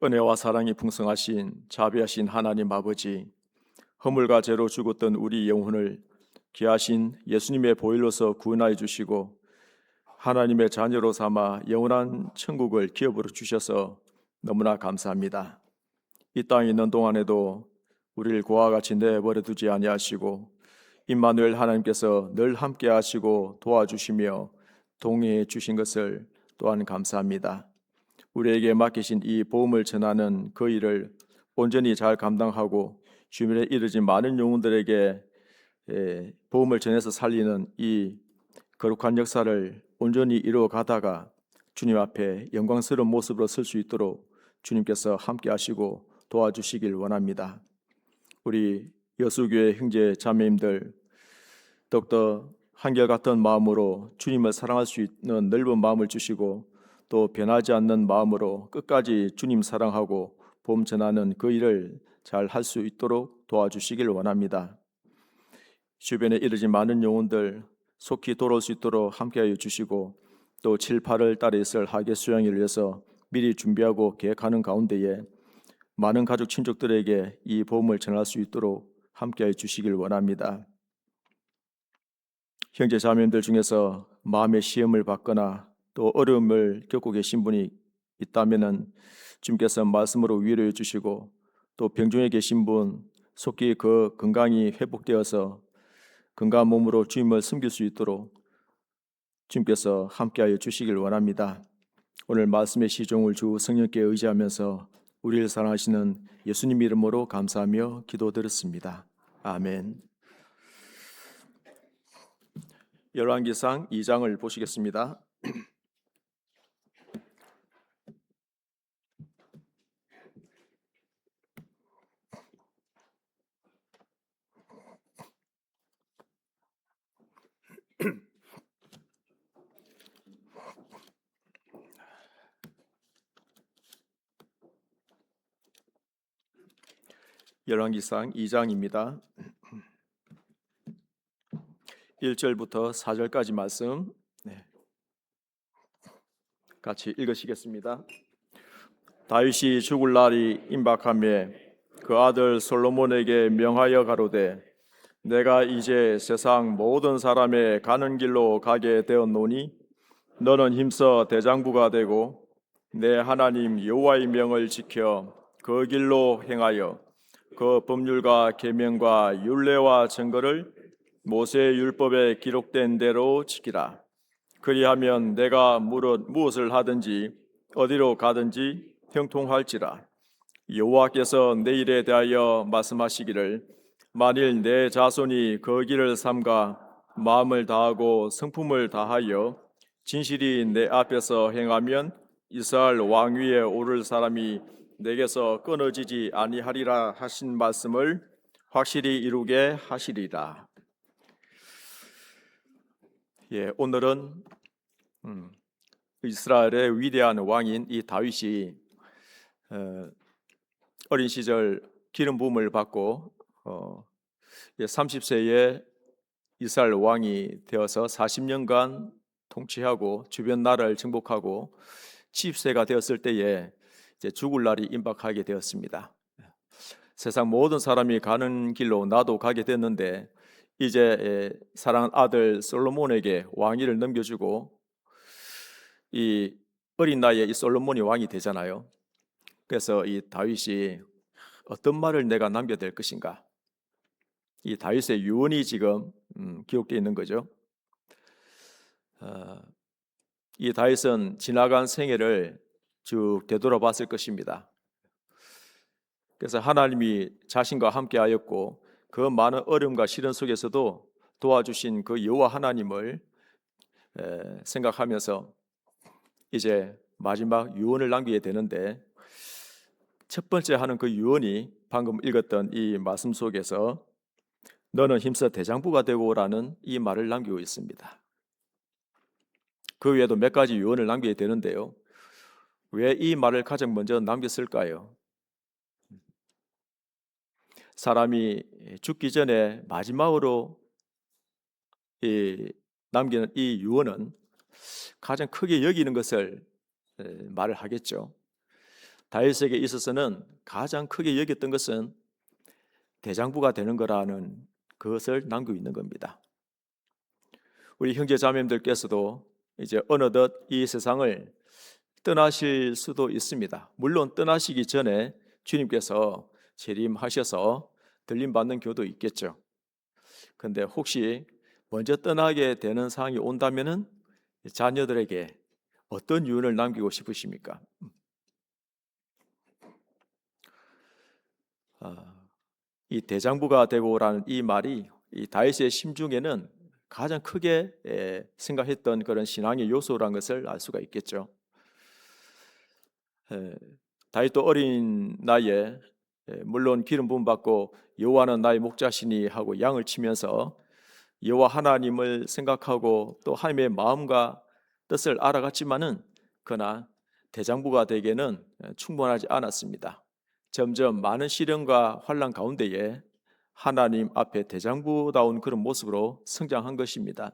은혜와 사랑이 풍성하신 자비하신 하나님 아버지, 허물과 죄로 죽었던 우리 영혼을 귀하신 예수님의 보혈로서 구원하여 주시고 하나님의 자녀로 삼아 영원한 천국을 기업으로 주셔서 너무나 감사합니다. 이 땅에 있는 동안에도 우리를 그와 같이 내버려 두지 아니하시고 임마누엘 하나님께서 늘 함께 하시고 도와주시며 동행해 주신 것을 또한 감사합니다. 우리에게 맡기신 이 복음을 전하는 그 일을 온전히 잘 감당하고 주변에 이르진 많은 영혼들에게 복음을 전해서 살리는 이 거룩한 역사를 온전히 이루어 가다가 주님 앞에 영광스러운 모습으로 설 수 있도록 주님께서 함께 하시고 도와주시길 원합니다. 우리 여수교회 형제 자매님들 더욱더 한결같은 마음으로 주님을 사랑할 수 있는 넓은 마음을 주시고 또 변하지 않는 마음으로 끝까지 주님 사랑하고 복음 전하는 그 일을 잘 할 수 있도록 도와주시길 원합니다. 주변에 이르진 많은 영혼들 속히 돌아올 수 있도록 함께하여 주시고 또 7, 8월 달에 있을 하계 수양회를 위해서 미리 준비하고 계획하는 가운데에 많은 가족 친족들에게 이 복음을 전할 수 있도록 함께하여 주시길 원합니다. 형제 자매님들 중에서 마음의 시험을 받거나 또 어려움을 겪고 계신 분이 있다면은 주님께서 말씀으로 위로해 주시고 또 병중에 계신 분 속히 그 건강이 회복되어서 건강한 몸으로 주님을 섬길 수 있도록 주님께서 함께하여 주시길 원합니다. 오늘 말씀의 시종을 주 성령께 의지하면서 우리를 사랑하시는 예수님 이름으로 감사하며 기도드렸습니다. 아멘. 열왕기상 2장을 보시겠습니다. 열왕기상 2장입니다. 1절부터 4절까지 말씀 같이 읽으시겠습니다. 다윗이 죽을 날이 임박하며 그 아들 솔로몬에게 명하여 가로되 내가 이제 세상 모든 사람의 가는 길로 가게 되었노니 너는 힘써 대장부가 되고 내 하나님 여호와의 명을 지켜 그 길로 행하여 그 법률과 계명과 율례와 증거를 모세의 율법에 기록된 대로 지키라. 그리하면 내가 무엇을 하든지 어디로 가든지 형통할지라. 여호와께서 내 일에 대하여 말씀하시기를 만일 내 자손이 그 길을 삼가 마음을 다하고 성품을 다하여 진실이 내 앞에서 행하면 이스라엘 왕위에 오를 사람이 내게서 끊어지지 아니하리라 하신 말씀을 확실히 이루게 하시리라. 오늘은 이스라엘의 위대한 왕인 이 다윗이 어린 시절 기름 부음을 받고 30세에 이스라엘 왕이 되어서 40년간 통치하고 주변 나라를 정복하고 70세가 되었을 때에 이제 죽을 날이 임박하게 되었습니다. 세상 모든 사람이 가는 길로 나도 가게 됐는데 이제 사랑하는 아들 솔로몬에게 왕위를 넘겨주고 이 어린 나이에 이 솔로몬이 왕이 되잖아요. 그래서 이 다윗이 어떤 말을 내가 남겨야 될 것인가? 이 다윗의 유언이 지금 기록되어 있는 거죠. 이 다윗은 지나간 생애를 쭉 되돌아봤을 것입니다. 그래서 하나님이 자신과 함께하였고 그 많은 어려움과 시련 속에서도 도와주신 그 여호와 하나님을 생각하면서 이제 마지막 유언을 남기게 되는데 첫 번째 하는 그 유언이 방금 읽었던 이 말씀 속에서 너는 힘써 대장부가 되고라는 이 말을 남기고 있습니다. 그 외에도 몇 가지 유언을 남기게 되는데요. 왜 이 말을 가장 먼저 남겼을까요? 사람이 죽기 전에 마지막으로 남기는 이 유언은 가장 크게 여기는 것을 말을 하겠죠. 다윗에게 있어서는 가장 크게 여겼던 것은 대장부가 되는 거라는 그것을 남기고 있는 겁니다. 우리 형제 자매님들께서도 이제 어느덧 이 세상을 떠나실 수도 있습니다. 물론 떠나시기 전에 주님께서 재림하셔서 들림받는 교도 있겠죠. 근데 혹시 먼저 떠나게 되는 상황이 온다면은 자녀들에게 어떤 유언을 남기고 싶으십니까? 이 대장부가 되고라는 이 말이 이 다윗의 심중에는 가장 크게 생각했던 그런 신앙의 요소라는 것을 알 수가 있겠죠. 다윗도 어린 나이에 물론 기름 부음 받고 여호와는 나의 목자시니 하고 양을 치면서 여호와 하나님을 생각하고 또 하나님의 마음과 뜻을 알아갔지만은 그러나 대장부가 되기에는 충분하지 않았습니다. 점점 많은 시련과 환난 가운데에 하나님 앞에 대장부다운 그런 모습으로 성장한 것입니다.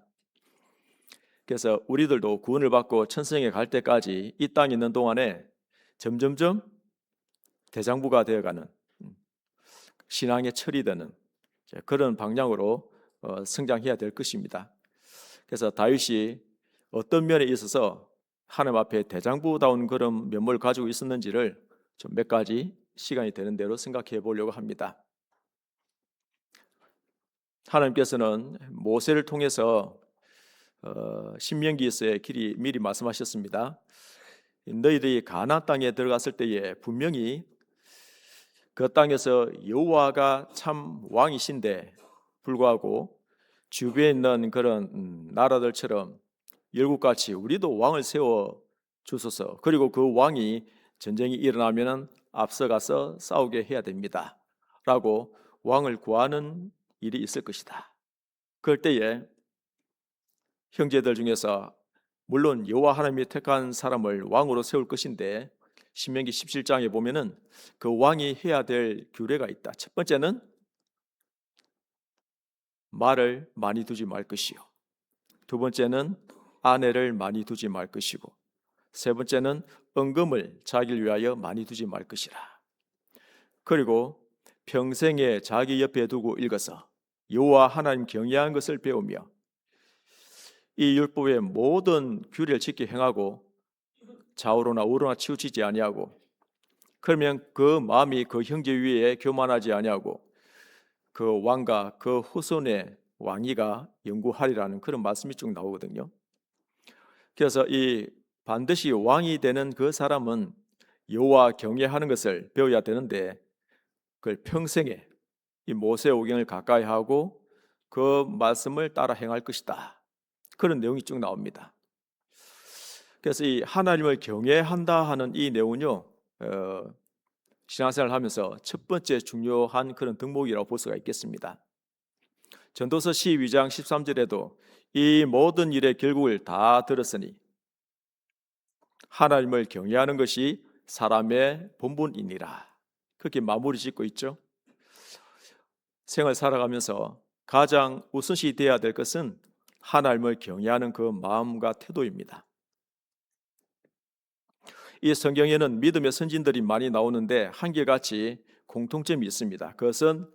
그래서 우리들도 구원을 받고 천성에 갈 때까지 이 땅에 있는 동안에 점점점 대장부가 되어가는 신앙의 철이 되는 그런 방향으로 성장해야 될 것입니다. 그래서 다윗이 어떤 면에 있어서 하나님 앞에 대장부다운 그런 면모를 가지고 있었는지를 좀 몇 가지 시간이 되는 대로 생각해 보려고 합니다. 하나님께서는 모세를 통해서 신명기에서의 미리 말씀하셨습니다. 너희들이 가나안 땅에 들어갔을 때에 분명히 그 땅에서 여호와가 참 왕이신데 불구하고 주변에 있는 그런 나라들처럼 열국같이 우리도 왕을 세워 주소서. 그리고 그 왕이 전쟁이 일어나면 앞서가서 싸우게 해야 됩니다. 라고 왕을 구하는 일이 있을 것이다. 그럴 때에 형제들 중에서 물론 여호와 하나님이 택한 사람을 왕으로 세울 것인데 신명기 17장에 보면은 그 왕이 해야 될 규례가 있다. 첫 번째는 말을 많이 두지 말 것이요. 두 번째는 아내를 많이 두지 말 것이고 세 번째는 은금을 자기를 위하여 많이 두지 말 것이라. 그리고 평생에 자기 옆에 두고 읽어서 여호와 하나님 경외하는 것을 배우며 이 율법의 모든 규례를 지켜 행하고 좌우로나 우로나 치우치지 아니하고 그러면 그 마음이 그 형제 위에 교만하지 아니하고 그 왕과 그 후손의 왕위가 영구하리라는 그런 말씀이 쭉 나오거든요. 그래서 이 반드시 왕이 되는 그 사람은 여호와 경외하는 것을 배워야 되는데 그걸 평생에 이 모세오경을 가까이 하고 그 말씀을 따라 행할 것이다. 그런 내용이 쭉 나옵니다. 그래서 이 하나님을 경외한다 하는 이 내용은요, 신앙생활을 하면서 첫 번째 중요한 그런 덕목이라고 볼 수가 있겠습니다. 전도서 12장 13절에도 이 모든 일의 결국을 다 들었으니 하나님을 경외하는 것이 사람의 본분이니라. 그렇게 마무리 짓고 있죠. 생을 살아가면서 가장 우선시 되어야 될 것은 하나님을 경외하는 그 마음과 태도입니다. 이 성경에는 믿음의 선진들이 많이 나오는데 한결같이 공통점이 있습니다. 그것은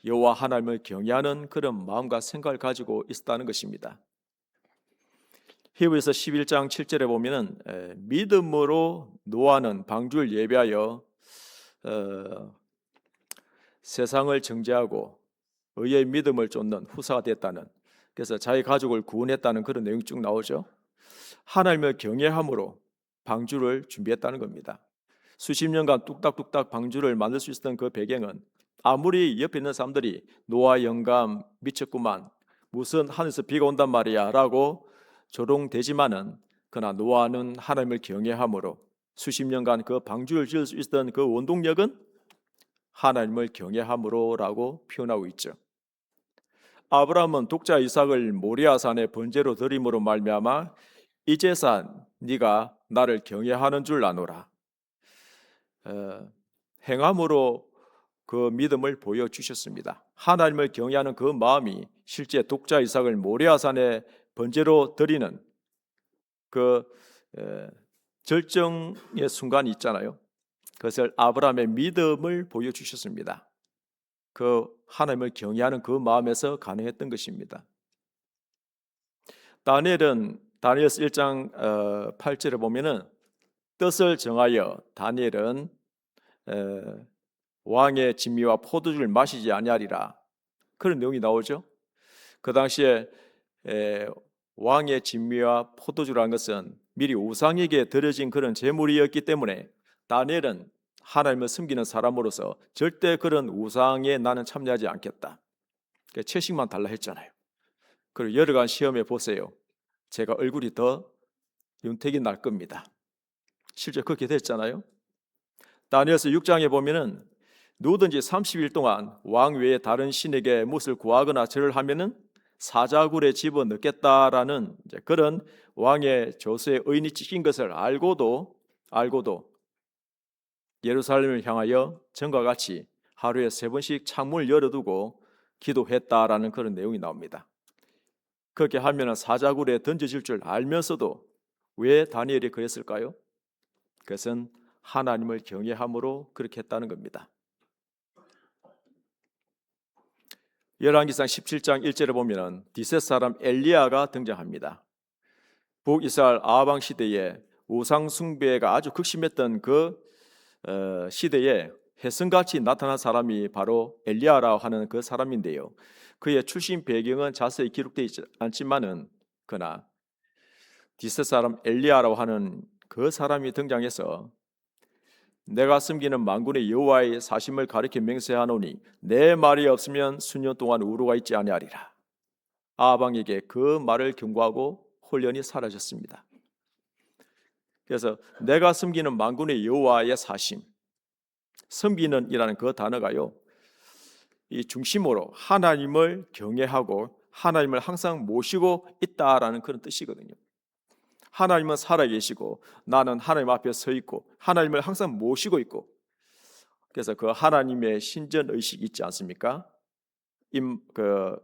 여호와 하나님을 경외하는 그런 마음과 생각을 가지고 있었다는 것입니다. 히브리서 11장 7절에 보면은 믿음으로 노아는 방주를 예배하여 세상을 정죄하고 의의 믿음을 쫓는 후사가 됐다는, 그래서 자기 가족을 구원했다는 그런 내용이 쭉 나오죠. 하나님을 경외함으로 방주를 준비했다는 겁니다. 수십 년간 뚝딱뚝딱 방주를 만들 수 있었던 그 배경은 아무리 옆에 있는 사람들이 노아 영감 미쳤구만, 무슨 하늘에서 비가 온단 말이야 라고 조롱되지만은 그러나 노아는 하나님을 경외함으로 수십 년간 그 방주를 지을 수 있었던 그 원동력은 하나님을 경외함으로라고 표현하고 있죠. 아브라함은 독자 이삭을 모리아산에 번제로 드림으로 말미암아 이제사 네가 나를 경외하는 줄 아노라. 행함으로 그 믿음을 보여주셨습니다. 하나님을 경외하는 그 마음이 실제 독자 이삭을 모리아산에 번제로 드리는 그 절정의 순간이 있잖아요. 그것을 아브라함의 믿음을 보여주셨습니다. 그 하나님을 경외하는 그 마음에서 가능했던 것입니다. 다니엘서 1장 8절에 보면은 뜻을 정하여 다니엘은 왕의 진미와 포도주를 마시지 아니하리라, 그런 내용이 나오죠. 그 당시에 왕의 진미와 포도주라는 것은 미리 우상에게 드려진 그런 제물이었기 때문에 다니엘은 하나님을 섬기는 사람으로서 절대 그런 우상에 나는 참여하지 않겠다, 채식만 달라 했잖아요. 그리고 여러 가지 시험해 보세요. 제가 얼굴이 더 윤택이 날 겁니다. 실제 그렇게 됐잖아요. 다니엘서 6장에 보면은 누구든지 30일 동안 왕 외에 다른 신에게 무엇을 구하거나 절을 하면은 사자굴에 집어넣겠다라는 그런 왕의 조서에 의인이 찍힌 것을 알고도 예루살렘을 향하여 전과 같이 하루에 3번씩 창문을 열어두고 기도했다라는 그런 내용이 나옵니다. 그렇게 하면 사자굴에 던져질 줄 알면서도 왜 다니엘이 그랬을까요? 그것은 하나님을 경외함으로 그렇게 했다는 겁니다. 열왕기상 17장 1절에 보면 디셋 사람 엘리야가 등장합니다. 북이스라엘 아방 시대에 우상 숭배가 아주 극심했던 그 시대에 혜성같이 나타난 사람이 바로 엘리야라고 하는 그 사람인데요. 그의 출신 배경은 자세히 기록되어 있지 않지만은 그러나 디셋 사람 엘리야라고 하는 그 사람이 등장해서 내가 섬기는 만군의 여호와의 사심을 가리켜 맹세하노니 내 말이 없으면 수년 동안 우루가 있지 아니하리라. 아방에게 그 말을 경고하고 홀연히 사라졌습니다. 그래서 내가 섬기는 만군의 여호와의 사심, 섬기는 이라는 그 단어가요, 이 중심으로 하나님을 경외하고 하나님을 항상 모시고 있다라는 그런 뜻이거든요. 하나님은 살아계시고 나는 하나님 앞에 서 있고 하나님을 항상 모시고 있고, 그래서 그 하나님의 신전 의식이 있지 않습니까?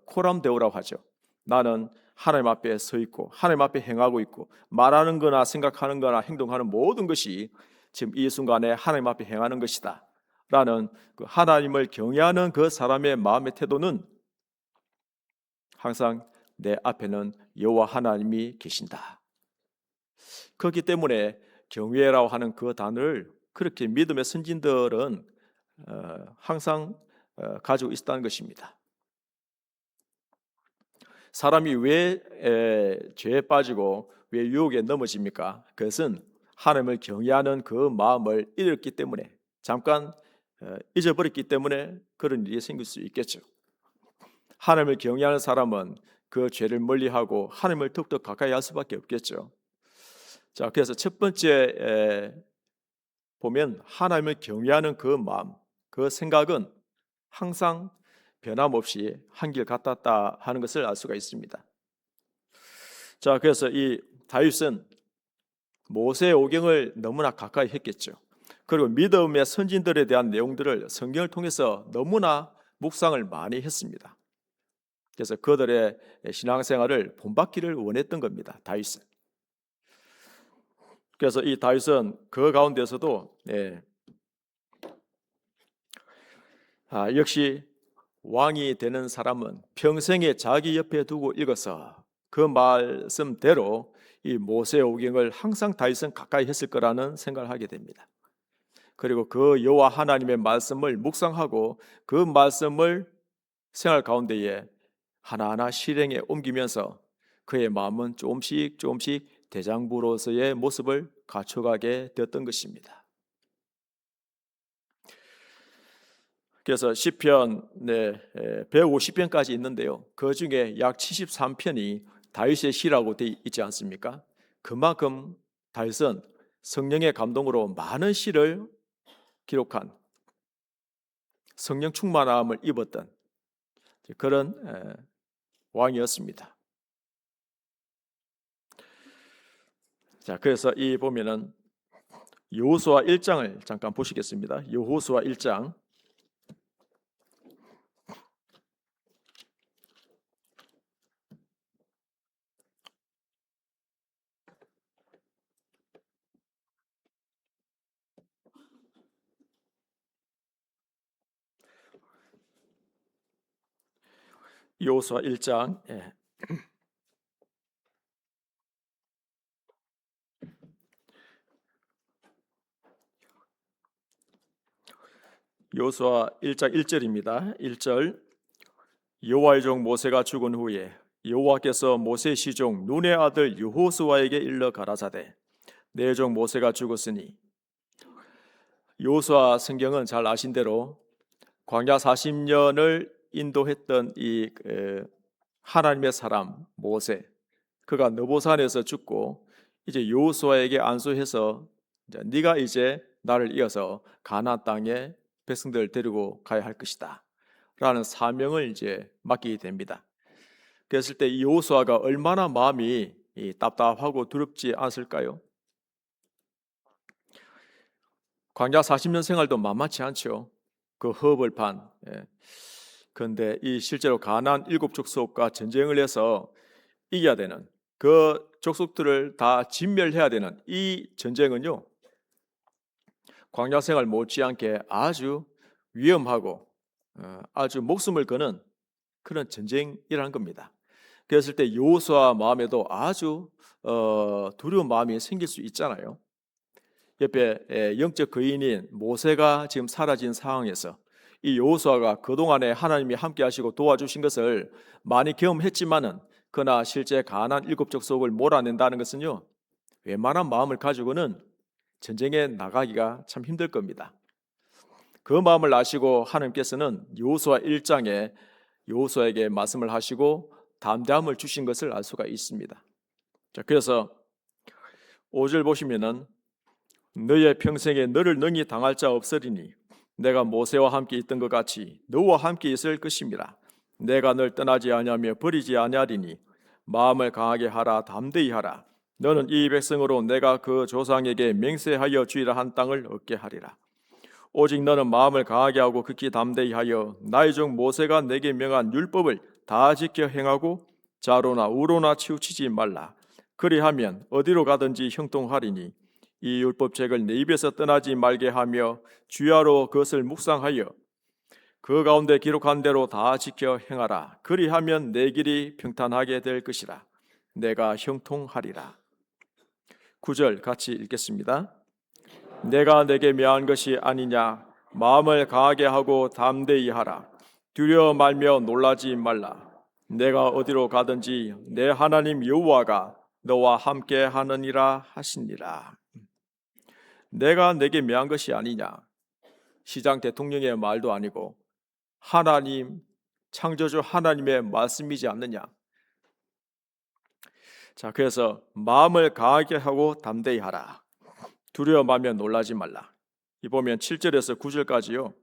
코람데오라고 하죠. 나는 하나님 앞에 서 있고 하나님 앞에 행하고 있고 말하는 거나 생각하는 거나 행동하는 모든 것이 지금 이 순간에 하나님 앞에 행하는 것이다 라는 그 하나님을 경외하는 그 사람의 마음의 태도는 항상 내 앞에는 여호와 하나님이 계신다. 그렇기 때문에 경외라고 하는 그 단어를 그렇게 믿음의 선진들은 항상 가지고 있었다는 것입니다. 사람이 왜 죄에 빠지고 왜 유혹에 넘어집니까? 그것은 하나님을 경외하는 그 마음을 잃었기 때문에, 잠깐 잊어버렸기 때문에 그런 일이 생길 수 있겠죠. 하나님을 경외하는 사람은 그 죄를 멀리하고 하나님을 더욱더 가까이 할 수밖에 없겠죠. 자, 그래서 첫 번째 보면 하나님을 경외하는 그 마음, 그 생각은 항상 변함없이 한결 같았다 하는 것을 알 수가 있습니다. 자, 그래서 이 다윗은 모세의 오경을 너무나 가까이 했겠죠. 그리고 믿음의 선진들에 대한 내용들을 성경을 통해서 너무나 묵상을 많이 했습니다. 그래서 그들의 신앙생활을 본받기를 원했던 겁니다, 다윗은. 그래서 이 다윗은 그 가운데서도 역시 왕이 되는 사람은 평생에 자기 옆에 두고 읽어서 그 말씀대로 이 모세 오경을 항상 다윗은 가까이 했을 거라는 생각을 하게 됩니다. 그리고 그 여호와 하나님의 말씀을 묵상하고 그 말씀을 생활 가운데에 하나하나 실행에 옮기면서 그의 마음은 조금씩 대장부로서의 모습을 갖춰가게 되었던 것입니다. 그래서 시편 150편까지 있는데요. 그 중에 약 73편이 다윗의 시라고 되어 있지 않습니까? 그만큼 다윗은 성령의 감동으로 많은 시를 기록한, 성령 충만함을 입었던 그런 왕이었습니다. 자, 그래서 이 보면은 여호수아 1장을 잠깐 보시겠습니다. 여호수아 1장 여호수아 1장 여호수아 1장 1절입니다. 1절 여호와의 종 모세가 죽은 후에 여호와께서 모세 시종 눈의 아들 여호수아에게 일러 가라사대 내 종 모세가 죽었으니. 여호수아 성경은 잘 아신 대로 광야 40년을 인도했던 이 하나님의 사람 모세, 그가 느보산에서 죽고 이제 여호수아에게 안수해서 네가 이제 나를 이어서 가나안 땅에 백성들을 데리고 가야 할 것이다 라는 사명을 이제 맡기게 됩니다. 그랬을 때 여호수아가 얼마나 마음이 답답하고 두렵지 않았을까요? 광야 40년 생활도 만만치 않죠. 그 허벌판. 그런데 이 실제로 가나안 7족속과 전쟁을 해서 이겨야 되는, 그 족속들을 다 진멸해야 되는 이 전쟁은요, 광야 생활 못지않게 아주 위험하고 아주 목숨을 거는 그런 전쟁이라는 겁니다. 그랬을 때 여호수아 마음에도 아주 두려운 마음이 생길 수 있잖아요. 옆에 영적 거인인 모세가 지금 사라진 상황에서 이 여호수아가 그동안에 하나님이 함께 하시고 도와주신 것을 많이 경험했지만은 그러나 실제 가나안 7족속을 몰아낸다는 것은요, 웬만한 마음을 가지고는 전쟁에 나가기가 참 힘들 겁니다. 그 마음을 아시고 하나님께서는 여호수아 1장에 여호수아에게 말씀을 하시고 담대함을 주신 것을 알 수가 있습니다. 자, 그래서 5절 보시면은 너의 평생에 너를 능히 당할 자 없으리니 내가 모세와 함께 있던 것 같이 너와 함께 있을 것임이라. 내가 널 떠나지 아니하며 버리지 아니하리니 마음을 강하게 하라, 담대히 하라. 너는 이 백성으로 내가 그 조상에게 맹세하여 주리라 한 땅을 얻게 하리라. 오직 너는 마음을 강하게 하고 극히 담대히 하여 나의 종 모세가 내게 명한 율법을 다 지켜 행하고 좌로나 우로나 치우치지 말라. 그리하면 어디로 가든지 형통하리니 이 율법책을 내 입에서 떠나지 말게 하며 주야로 그것을 묵상하여 그 가운데 기록한 대로 다 지켜 행하라. 그리하면 내 길이 평탄하게 될 것이라. 내가 형통하리라. 9절 같이 읽겠습니다. 내가 내게 명한 것이 아니냐. 마음을 강하게 하고 담대히 하라. 두려워 말며 놀라지 말라. 내가 어디로 가든지 내 하나님 여호와가 너와 함께 하느니라 하시니라. 내가 내게 명한 것이 아니냐. 시장 대통령의 말도 아니고 하나님, 창조주 하나님의 말씀이지 않느냐. 자, 그래서 마음을 강하게 하고 담대히 하라. 두려워 말며 놀라지 말라. 이 보면 7절에서 9절까지요.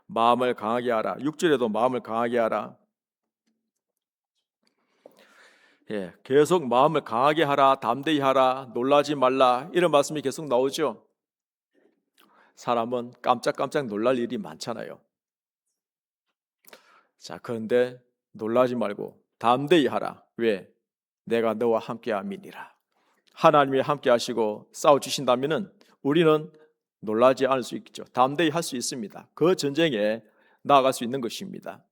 마음을 강하게 하라. 6절에도 마음을 강하게 하라. 계속 마음을 강하게 하라, 담대히 하라, 놀라지 말라, 이런 말씀이 계속 나오죠. 사람은 깜짝깜짝 놀랄 일이 많잖아요. 자, 그런데 놀라지 말고 담대히 하라. 왜? 내가 너와 함께 함이니라. 하나님이 함께 하시고 싸워 주신다면은 우리는 놀라지 않을 수 있죠. 담대히 할 수 있습니다. 그 전쟁에 나아갈 수 있는 것입니다.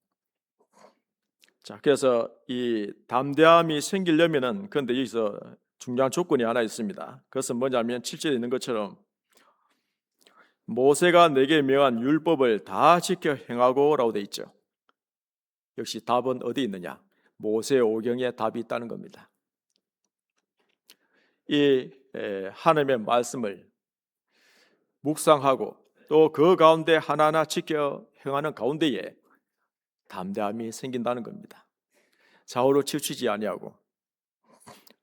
자, 그래서 이 담대함이 생기려면은, 그런데 여기서 중요한 조건이 하나 있습니다. 그것은 뭐냐면 7절에 있는 것처럼 모세가 내게 명한 율법을 다 지켜 행하고라고 돼 있죠. 역시 답은 어디 있느냐? 모세 오경에 답이 있다는 겁니다. 이 하나님의 말씀을 묵상하고 또 그 가운데 하나하나 지켜 행하는 가운데에 담대함이 생긴다는 겁니다. 좌우로 치우치지 아니하고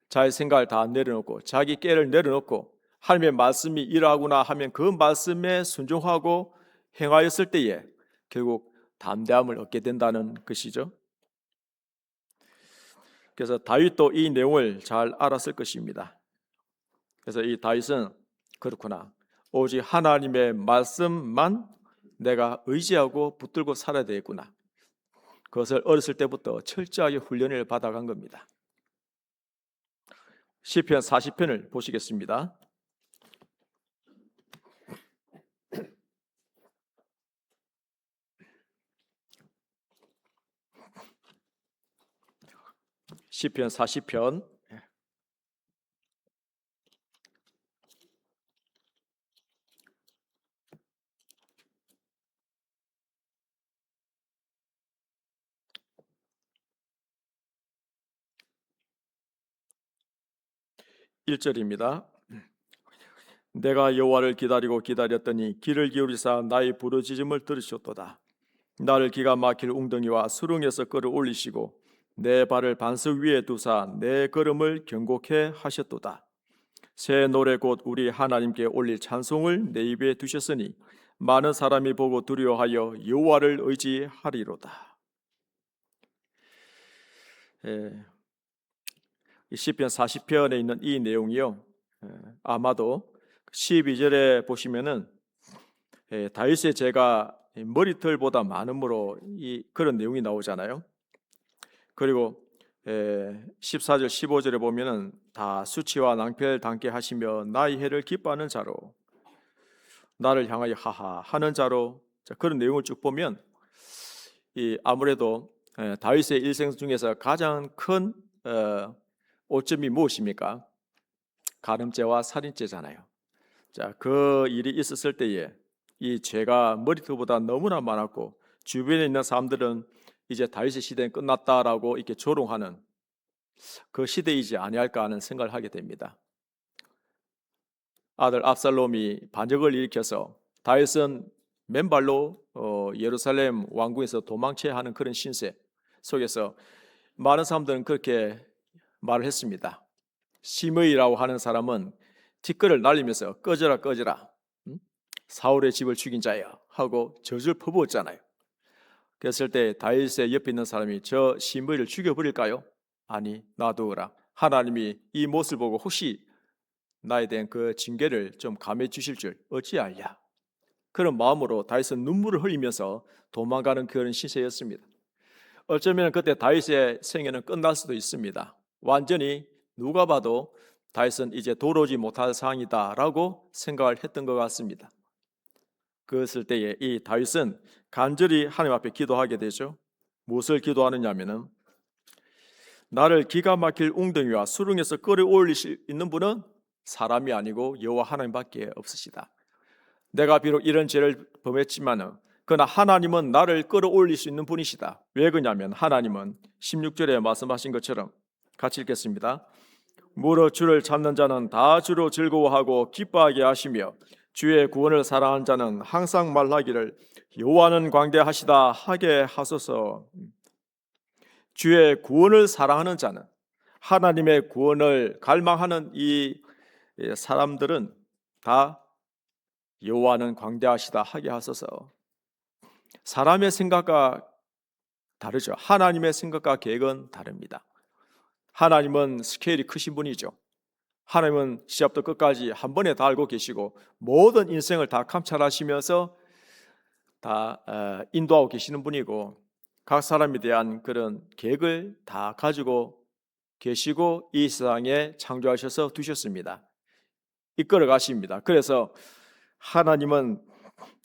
자기 생각을 다 내려놓고 자기 깨를 내려놓고 하나님의 말씀이 이러하구나 하면 그 말씀에 순종하고 행하였을 때에 결국 담대함을 얻게 된다는 것이죠. 그래서 다윗도 이 내용을 잘 알았을 것입니다. 그래서 이 다윗은 그렇구나, 오직 하나님의 말씀만 내가 의지하고 붙들고 살아야 되겠구나, 그것을 어렸을 때부터 철저하게 훈련을 받아간 겁니다. 시편 40편을 보시겠습니다. 시편 40편 1절입니다. 내가 여호와를 기다리고 기다렸더니 귀를 기울이사 나의 부르짖음을 들으셨도다. 나를 기가 막힐 웅덩이와 수렁에서 끌어올리시고 내 발을 반석 위에 두사 내 걸음을 견고케 하셨도다. 새 노래 곧 우리 하나님께 올릴 찬송을 내 입에 두셨으니 많은 사람이 보고 두려워하여 여호와를 의지하리로다. 시편 40편에 있는 이 내용이요, 아마도 12절에 보시면은 다윗의 죄가 머리털보다 많음으로 그런 내용이 나오잖아요. 그리고 14절 15절에 보면은 다 수치와 낭패를 당케 하시며 나의 해를 기뻐하는 자로 나를 향하여 하하 하는 자로, 그런 내용을 쭉 보면 아무래도 다윗의 일생 중에서 가장 큰 오점이 무엇입니까? 간음죄와 살인죄잖아요. 자, 그 일이 있었을 때에 이 죄가 머리털보다 너무나 많았고 주변에 있는 사람들은 이제 다윗의 시대는 끝났다라고 이렇게 조롱하는 그 시대이지 아니할까 하는 생각을 하게 됩니다. 아들 압살롬이 반역을 일으켜서 다윗은 맨발로 예루살렘 왕궁에서 도망쳐야 하는 그런 신세 속에서 많은 사람들은 그렇게 말을 했습니다. 시므이라고 하는 사람은 티끌을 날리면서 꺼져라 꺼져라, 사울의 집을 죽인 자야 하고 저주를 퍼부었잖아요. 그랬을 때 다윗의 옆에 있는 사람이 저 시므이를 죽여버릴까요? 아니, 놔두어라. 하나님이 이 모습을 보고 혹시 나에 대한 그 징계를 좀 감해 주실 줄 어찌알랴. 그런 마음으로 다윗은 눈물을 흘리면서 도망가는 그런 시세였습니다. 어쩌면 그때 다윗의 생애는 끝날 수도 있습니다. 완전히 누가 봐도 다윗은 이제 돌아오지 못할 상황이다라고 생각을 했던 것 같습니다. 그랬을 때에 이 다윗은 간절히 하나님 앞에 기도하게 되죠. 무엇을 기도하느냐 하면은 나를 기가 막힐 웅덩이와 수렁에서 끌어올릴 수 있는 분은 사람이 아니고 여호와 하나님밖에 없으시다. 내가 비록 이런 죄를 범했지만은 그러나 하나님은 나를 끌어올릴 수 있는 분이시다. 왜 그러냐면 하나님은 16절에 말씀하신 것처럼 같이 읽겠습니다. 무릇 주를 찾는 자는 다 주로 즐거워하고 기뻐하게 하시며 주의 구원을 사랑하는 자는 항상 말하기를 여호와는 광대하시다 하게 하소서. 주의 구원을 사랑하는 자는, 하나님의 구원을 갈망하는 이 사람들은 다 여호와는 광대하시다 하게 하소서. 사람의 생각과 다르죠. 하나님의 생각과 계획은 다릅니다. 하나님은 스케일이 크신 분이죠. 하나님은 시작부터 끝까지 한 번에 다 알고 계시고 모든 인생을 다 감찰하시면서 다 인도하고 계시는 분이고 각 사람에 대한 그런 계획을 다 가지고 계시고 이 세상에 창조하셔서 두셨습니다. 이끌어 가십니다. 그래서 하나님은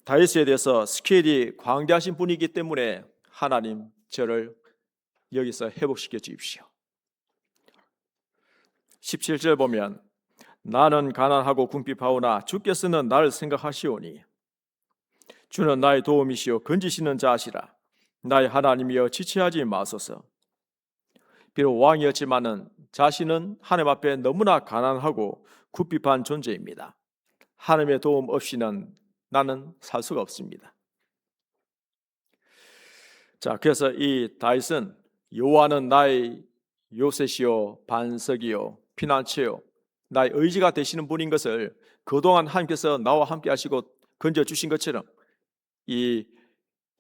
다윗에 대해서 스케일이 광대하신 분이기 때문에 하나님 저를 여기서 회복시켜 주십시오. 17절 보면 나는 가난하고 궁핍하오나 주께서는 나를 생각하시오니 주는 나의 도움이시오 건지시는 자시라. 나의 하나님이여 지체하지 마소서. 비록 왕이었지만은 자신은 하나님 앞에 너무나 가난하고 궁핍한 존재입니다. 하나님의 도움 없이는 나는 살 수가 없습니다. 자, 그래서 이 다윗은 여호와는 나의 요새시요 반석이요 피난처요 나의 의지가 되시는 분인 것을 그동안 하나님께서 나와 함께 하시고 건져주신 것처럼 이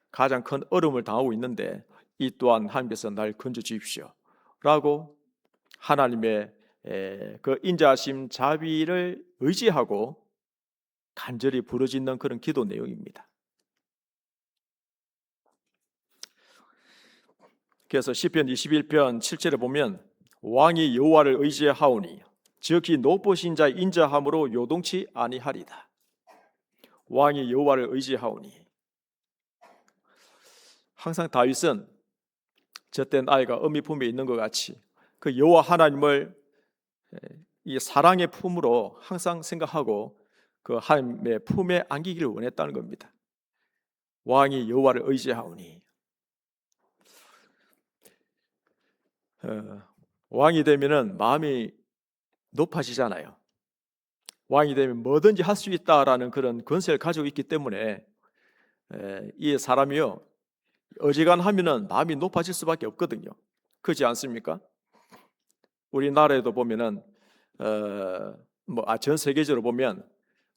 가장 큰 어려움을 당하고 있는데 이 또한 하나님께서 날 건져주십시오 라고 하나님의 그 인자하심 자비를 의지하고 간절히 부르짖는 그런 기도 내용입니다. 그래서 시편 21편 7절에 보면 왕이 여호와를 의지하오니 지극히 높으신 자의 인자함으로 요동치 아니하리다. 왕이 여호와를 의지하오니, 항상 다윗은 젖된 아이가 어미 품에 있는 것 같이 그 여호와 하나님을 이 사랑의 품으로 항상 생각하고 그 하나님의 품에 안기기를 원했다는 겁니다. 왕이 여호와를 의지하오니. 왕이 되면은 마음이 높아지잖아요. 왕이 되면 뭐든지 할 수 있다라는 그런 권세를 가지고 있기 때문에 이 사람이요 어지간하면은 마음이 높아질 수밖에 없거든요. 그렇지 않습니까? 우리나라에도 보면은 전 세계적으로 보면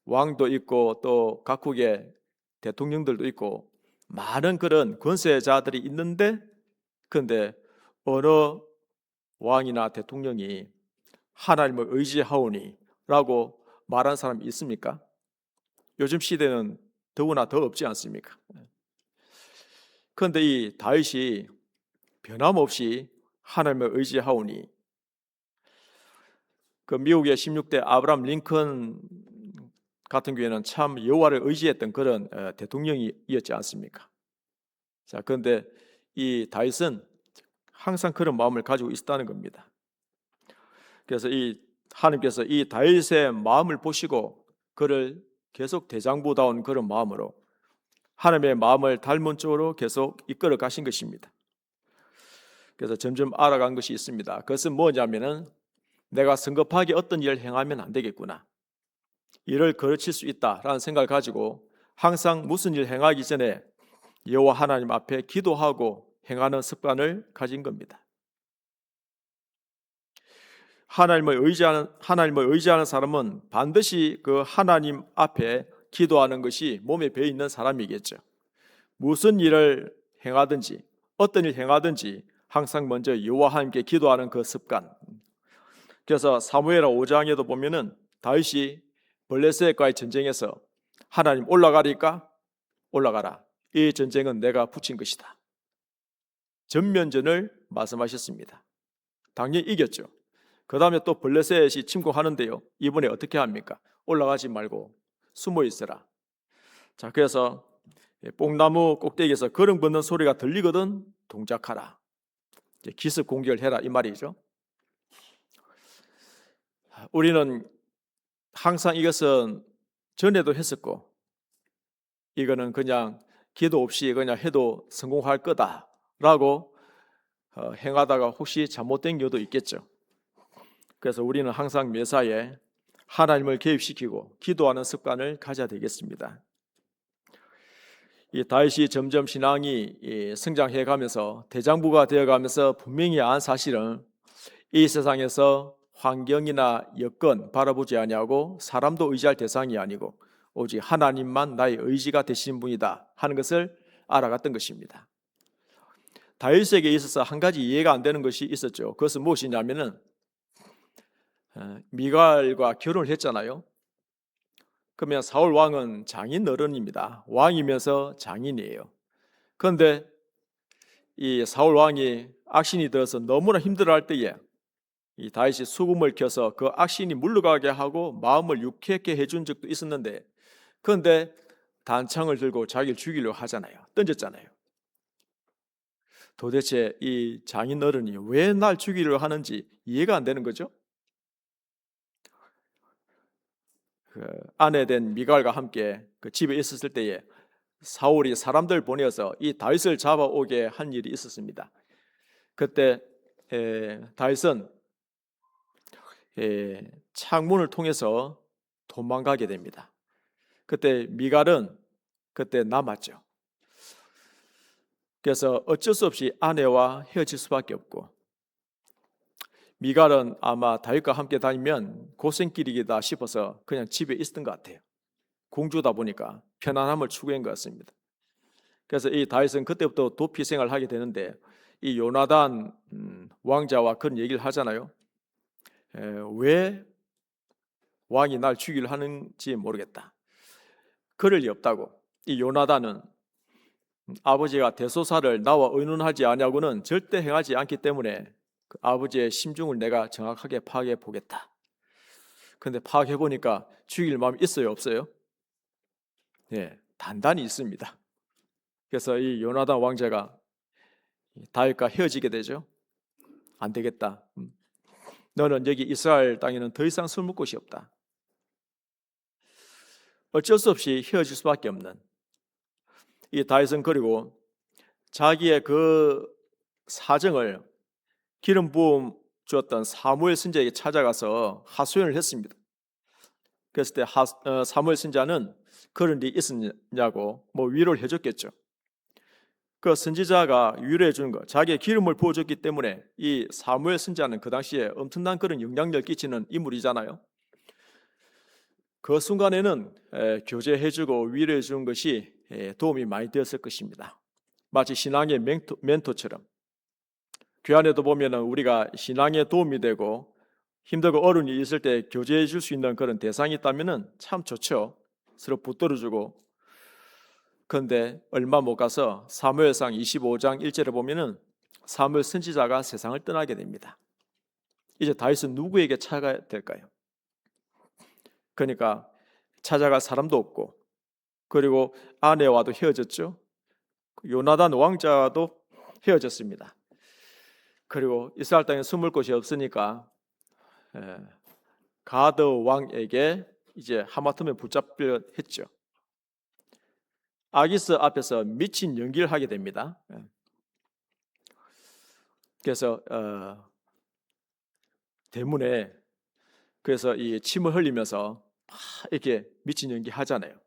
왕도 있고 또 각국의 대통령들도 있고 많은 그런 권세자들이 있는데, 그런데 어느 왕이나 대통령이 하나님을 의지하오니 라고 말한 사람이 있습니까? 요즘 시대는 더구나 더 없지 않습니까? 그런데 이 다윗이 변함없이 하나님을 의지하오니, 그 미국의 16대 아브라함 링컨 같은 경우에는 참 여호와를 의지했던 그런 대통령이었지 않습니까? 자, 그런데 이 다윗은 항상 그런 마음을 가지고 있었다는 겁니다. 그래서 이 하나님께서 이 다윗의 마음을 보시고 그를 계속 대장부다운 그런 마음으로 하나님의 마음을 닮은 쪽으로 계속 이끌어 가신 것입니다. 그래서 점점 알아간 것이 있습니다. 그것은 뭐냐면은 내가 성급하게 어떤 일을 행하면 안 되겠구나, 일을 거르칠 수 있다라는 생각을 가지고 항상 무슨 일 행하기 전에 여호와 하나님 앞에 기도하고 행하는 습관을 가진 겁니다. 하나님을 의지하는 사람은 반드시 그 하나님 앞에 기도하는 것이 몸에 배어 있는 사람이겠죠. 무슨 일을 행하든지 어떤 일 행하든지 항상 먼저 여호와 하나님께 기도하는 그 습관. 그래서 사무엘하 5장에도 보면은 다윗이 블레셋과의 전쟁에서 하나님 올라가리까? 올라가라. 이 전쟁은 내가 붙인 것이다. 전면전을 말씀하셨습니다. 당연히 이겼죠. 그 다음에 또 블레셋이 침공하는데요, 이번에 어떻게 합니까? 올라가지 말고 숨어 있어라. 자, 그래서 뽕나무 꼭대기에서 거름 걷는 소리가 들리거든 동작하라. 기습 공격을 해라 이 말이죠. 우리는 항상 이것은 전에도 했었고, 이거는 그냥 기도 없이 그냥 해도 성공할 거다라고 행하다가 혹시 잘못된 경우도 있겠죠. 그래서 우리는 항상 매사에 하나님을 개입시키고 기도하는 습관을 가져야 되겠습니다. 이 다윗이 점점 신앙이 성장해 가면서 대장부가 되어 가면서 분명히 안 사실은 이 세상에서 환경이나 여건 바라보지 아니하고 사람도 의지할 대상이 아니고 오직 하나님만 나의 의지가 되시는 분이다 하는 것을 알아갔던 것입니다. 다윗에게 있어서 한 가지 이해가 안 되는 것이 있었죠. 그것은 무엇이냐면은 미갈과 결혼을 했잖아요. 그러면 사울 왕은 장인 어른입니다. 왕이면서 장인이에요. 그런데 이 사울 왕이 악신이 들어서 너무나 힘들어할 때에 이 다윗이 수금을 켜서 그 악신이 물러가게 하고 마음을 유쾌하게 해준 적도 있었는데, 그런데 단창을 들고 자기를 죽이려고 하잖아요. 던졌잖아요. 도대체 이 장인 어른이 왜 날 죽이려고 하는지 이해가 안 되는 거죠. 그 아내 된 미갈과 함께 그 집에 있었을 때에 사울이 사람들 보내어서 이 다윗을 잡아오게 한 일이 있었습니다. 그때 다윗은 창문을 통해서 도망가게 됩니다. 그때 미갈은 그때 남았죠. 그래서 어쩔 수 없이 아내와 헤어질 수밖에 없고, 미갈은 아마 다윗과 함께 다니면 고생길이다 싶어서 그냥 집에 있었던 것 같아요. 공주다 보니까 편안함을 추구한 것 같습니다. 그래서 이 다윗은 그때부터 도피 생활을 하게 되는데, 이 요나단 왕자와 그런 얘기를 하잖아요. 왜 왕이 날 죽이려 하는지 모르겠다. 그럴 리 없다고. 이 요나단은 아버지가 대소사를 나와 의논하지 아니하고는 절대 행하지 않기 때문에 그 아버지의 심중을 내가 정확하게 파악해 보겠다. 그런데 파악해 보니까 죽일 마음이 있어요, 없어요? 네, 단단히 있습니다. 그래서 이 요나단 왕자가 다윗과 헤어지게 되죠. 안 되겠다. 너는 여기 이스라엘 땅에는 더 이상 숨을 곳이 없다. 어쩔 수 없이 헤어질 수밖에 없는 이 다윗은, 그리고 자기의 그 사정을 기름 부음 주었던 사무엘 선지자에게 찾아가서 하소연을 했습니다. 그랬을 때 사무엘 선지자는 그런 일이 있었냐고 위로를 해줬겠죠. 그 선지자가 위로해 주는 것, 자기의 기름을 부어줬기 때문에 이 사무엘 선지자는 그 당시에 엄청난 그런 영향력을 끼치는 인물이잖아요. 그 순간에는 교제해주고 위로해 주는 것이 도움이 많이 되었을 것입니다. 마치 신앙의 멘토처럼 교회 안에도 보면은 우리가 신앙에 도움이 되고 힘들고 어려운 일이 있을 때 교제해 줄 수 있는 그런 대상이 있다면은 참 좋죠. 서로 붙들어주고. 그런데 얼마 못 가서 사무엘상 25장 1절에 보면은 사무엘 선지자가 세상을 떠나게 됩니다. 이제 다윗은 누구에게 찾아가야 될까요? 그러니까 찾아갈 사람도 없고, 그리고 아내와도 헤어졌죠. 요나단 왕자도 헤어졌습니다. 그리고 이스라엘 땅에 숨을 곳이 없으니까 가드 왕에게 이제 하마터면 붙잡려 했죠. 아기스 앞에서 미친 연기를 하게 됩니다. 그래서 대문에 그래서 이 침을 흘리면서 막 이렇게 미친 연기 하잖아요.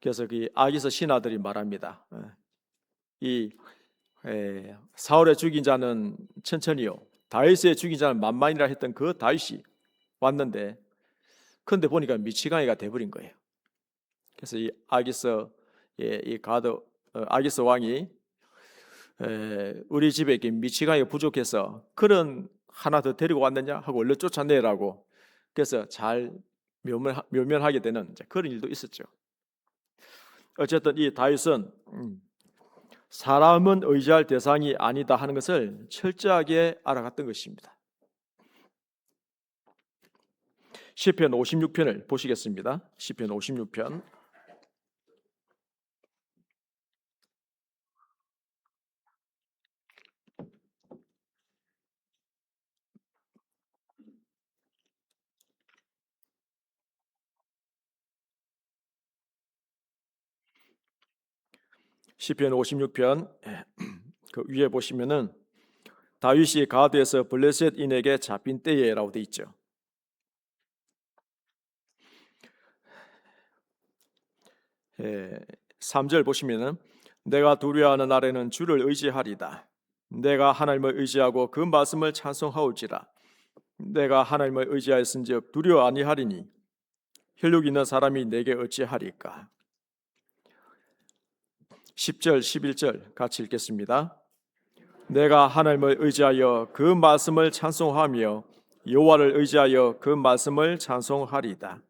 그래서 그 아기스 신하들이 말합니다. 이 사울의 죽인 자는 천천히요, 다윗의 죽인 자는 만만이라 했던 그 다윗이 왔는데, 그런데 보니까 미치광이가 돼버린 거예요. 그래서 이 아기스 왕이 우리 집에 이렇게 미치광이가 부족해서 그런 하나 더 데리고 왔느냐 하고 얼른 쫓아내라고, 그래서 잘 묘면하게 되는 그런 일도 있었죠. 어쨌든 이 다윗은 사람은 의지할 대상이 아니다 하는 것을 철저하게 알아갔던 것입니다. 시편 56편을 보시겠습니다. 시편 56편. 시편 56편 그 위에 보시면은 다윗이 가드에서 블레셋인에게 잡힌 때에라고 돼 있죠. 3절 보시면은 내가 두려워하는 날에는 주를 의지하리다. 내가 하나님을 의지하고 그 말씀을 찬송하올지라. 내가 하나님을 의지하였은즉 두려워 아니하리니 혈육 있는 사람이 내게 어찌하리까. 10절 11절 같이 읽겠습니다. 내가 하나님을 의지하여 그 말씀을 찬송하며 여호와를 의지하여 그 말씀을 찬송하리다.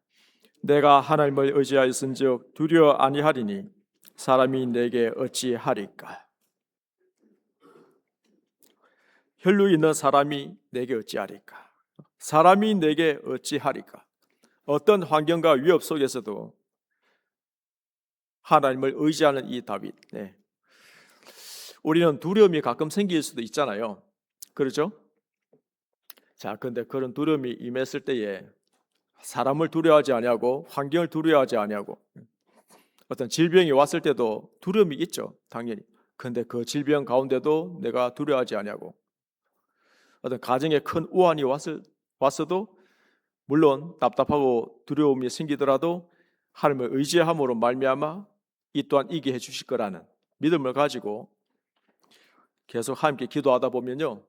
내가 하나님을 의지하였은즉 두려워 아니하리니 사람이 내게 어찌하리까. 혈육 있는 사람이 내게 어찌하리까. 사람이 내게 어찌하리까. 어떤 환경과 위협 속에서도 하나님을 의지하는 이 다윗. 우리는 두려움이 가끔 생길 수도 있잖아요. 그렇죠? 자, 그런데 그런 두려움이 임했을 때에 사람을 두려워하지 아니하고 환경을 두려워하지 아니하고 어떤 질병이 왔을 때도 두려움이 있죠, 당연히. 그런데 그 질병 가운데도 내가 두려워하지 아니하고 어떤 가정에 큰 우환이 왔어도 물론 답답하고 두려움이 생기더라도 하나님을 의지함으로 말미암아 이 또한 이기게 해주실 거라는 믿음을 가지고 계속 함께 기도하다 보면요,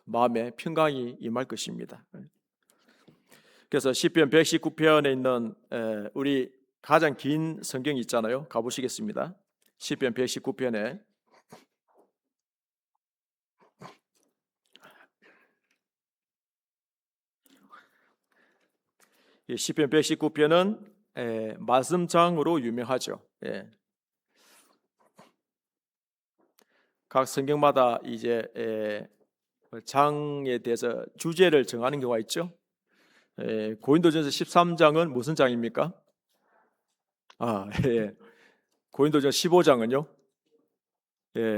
마음에 평강이 임할 것입니다. 그래서 시편 119편에 있는 우리 가장 긴 성경이 있잖아요. 가보시겠습니다. 시편 119편에 시편 119편은 말씀장으로 유명하죠. 각 성경마다 이제 장에 대해서 주제를 정하는 경우가 있죠. 고린도전서 13장은 무슨 장입니까? 고린도전서 15장은요?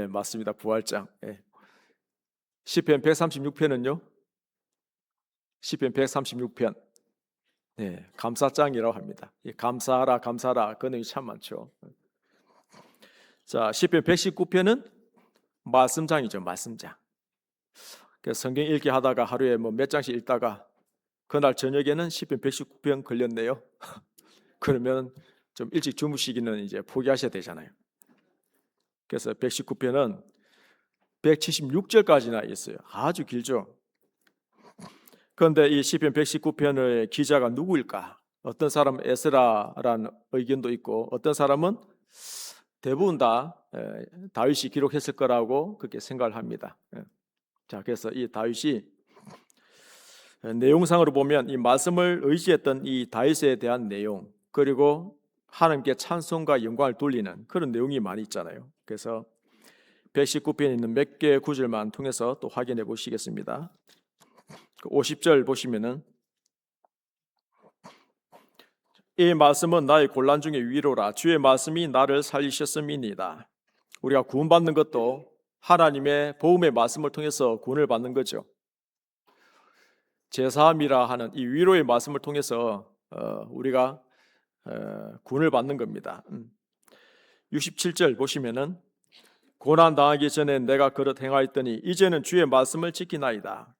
맞습니다. 부활장. 시편 136편은요? 시편 136편. 네, 감사장이라고 합니다. 이 감사하라 감사하라 그 내용이 참 많죠. 자, 시편 119편은 말씀장이죠. 말씀장. 성경 읽기 하다가 하루에 뭐 몇 장씩 읽다가 그날 저녁에는 시편 119편 걸렸네요. 그러면 좀 일찍 주무시기는 이제 포기하셔야 되잖아요. 그래서 119편은 176절까지나 있어요. 아주 길죠. 그런데 이 시편 119편의 기자가 누구일까? 어떤 사람은 에스라라는 의견도 있고 어떤 사람은 대부분 다 다윗이 기록했을 거라고 그렇게 생각을 합니다. 자, 그래서 이 다윗이 내용상으로 보면 이 말씀을 의지했던 이 다윗에 대한 내용, 그리고 하나님께 찬송과 영광을 돌리는 그런 내용이 많이 있잖아요. 그래서 119편에 있는 몇 개의 구절만 통해서 또 확인해 보시겠습니다. 50절 보시면은 이 말씀은 나의 곤란 중에 위로라. 주의 말씀이 나를 살리셨음이니이다. 우리가 구원받는 것도 하나님의 보험의 말씀을 통해서 구원을 받는 거죠. 제사함이라 하는 이 위로의 말씀을 통해서 우리가 구원을 받는 겁니다. 67절 보시면은 고난 당하기 전에 내가 그릇 행하였더니 이제는 주의 말씀을 지키나이다.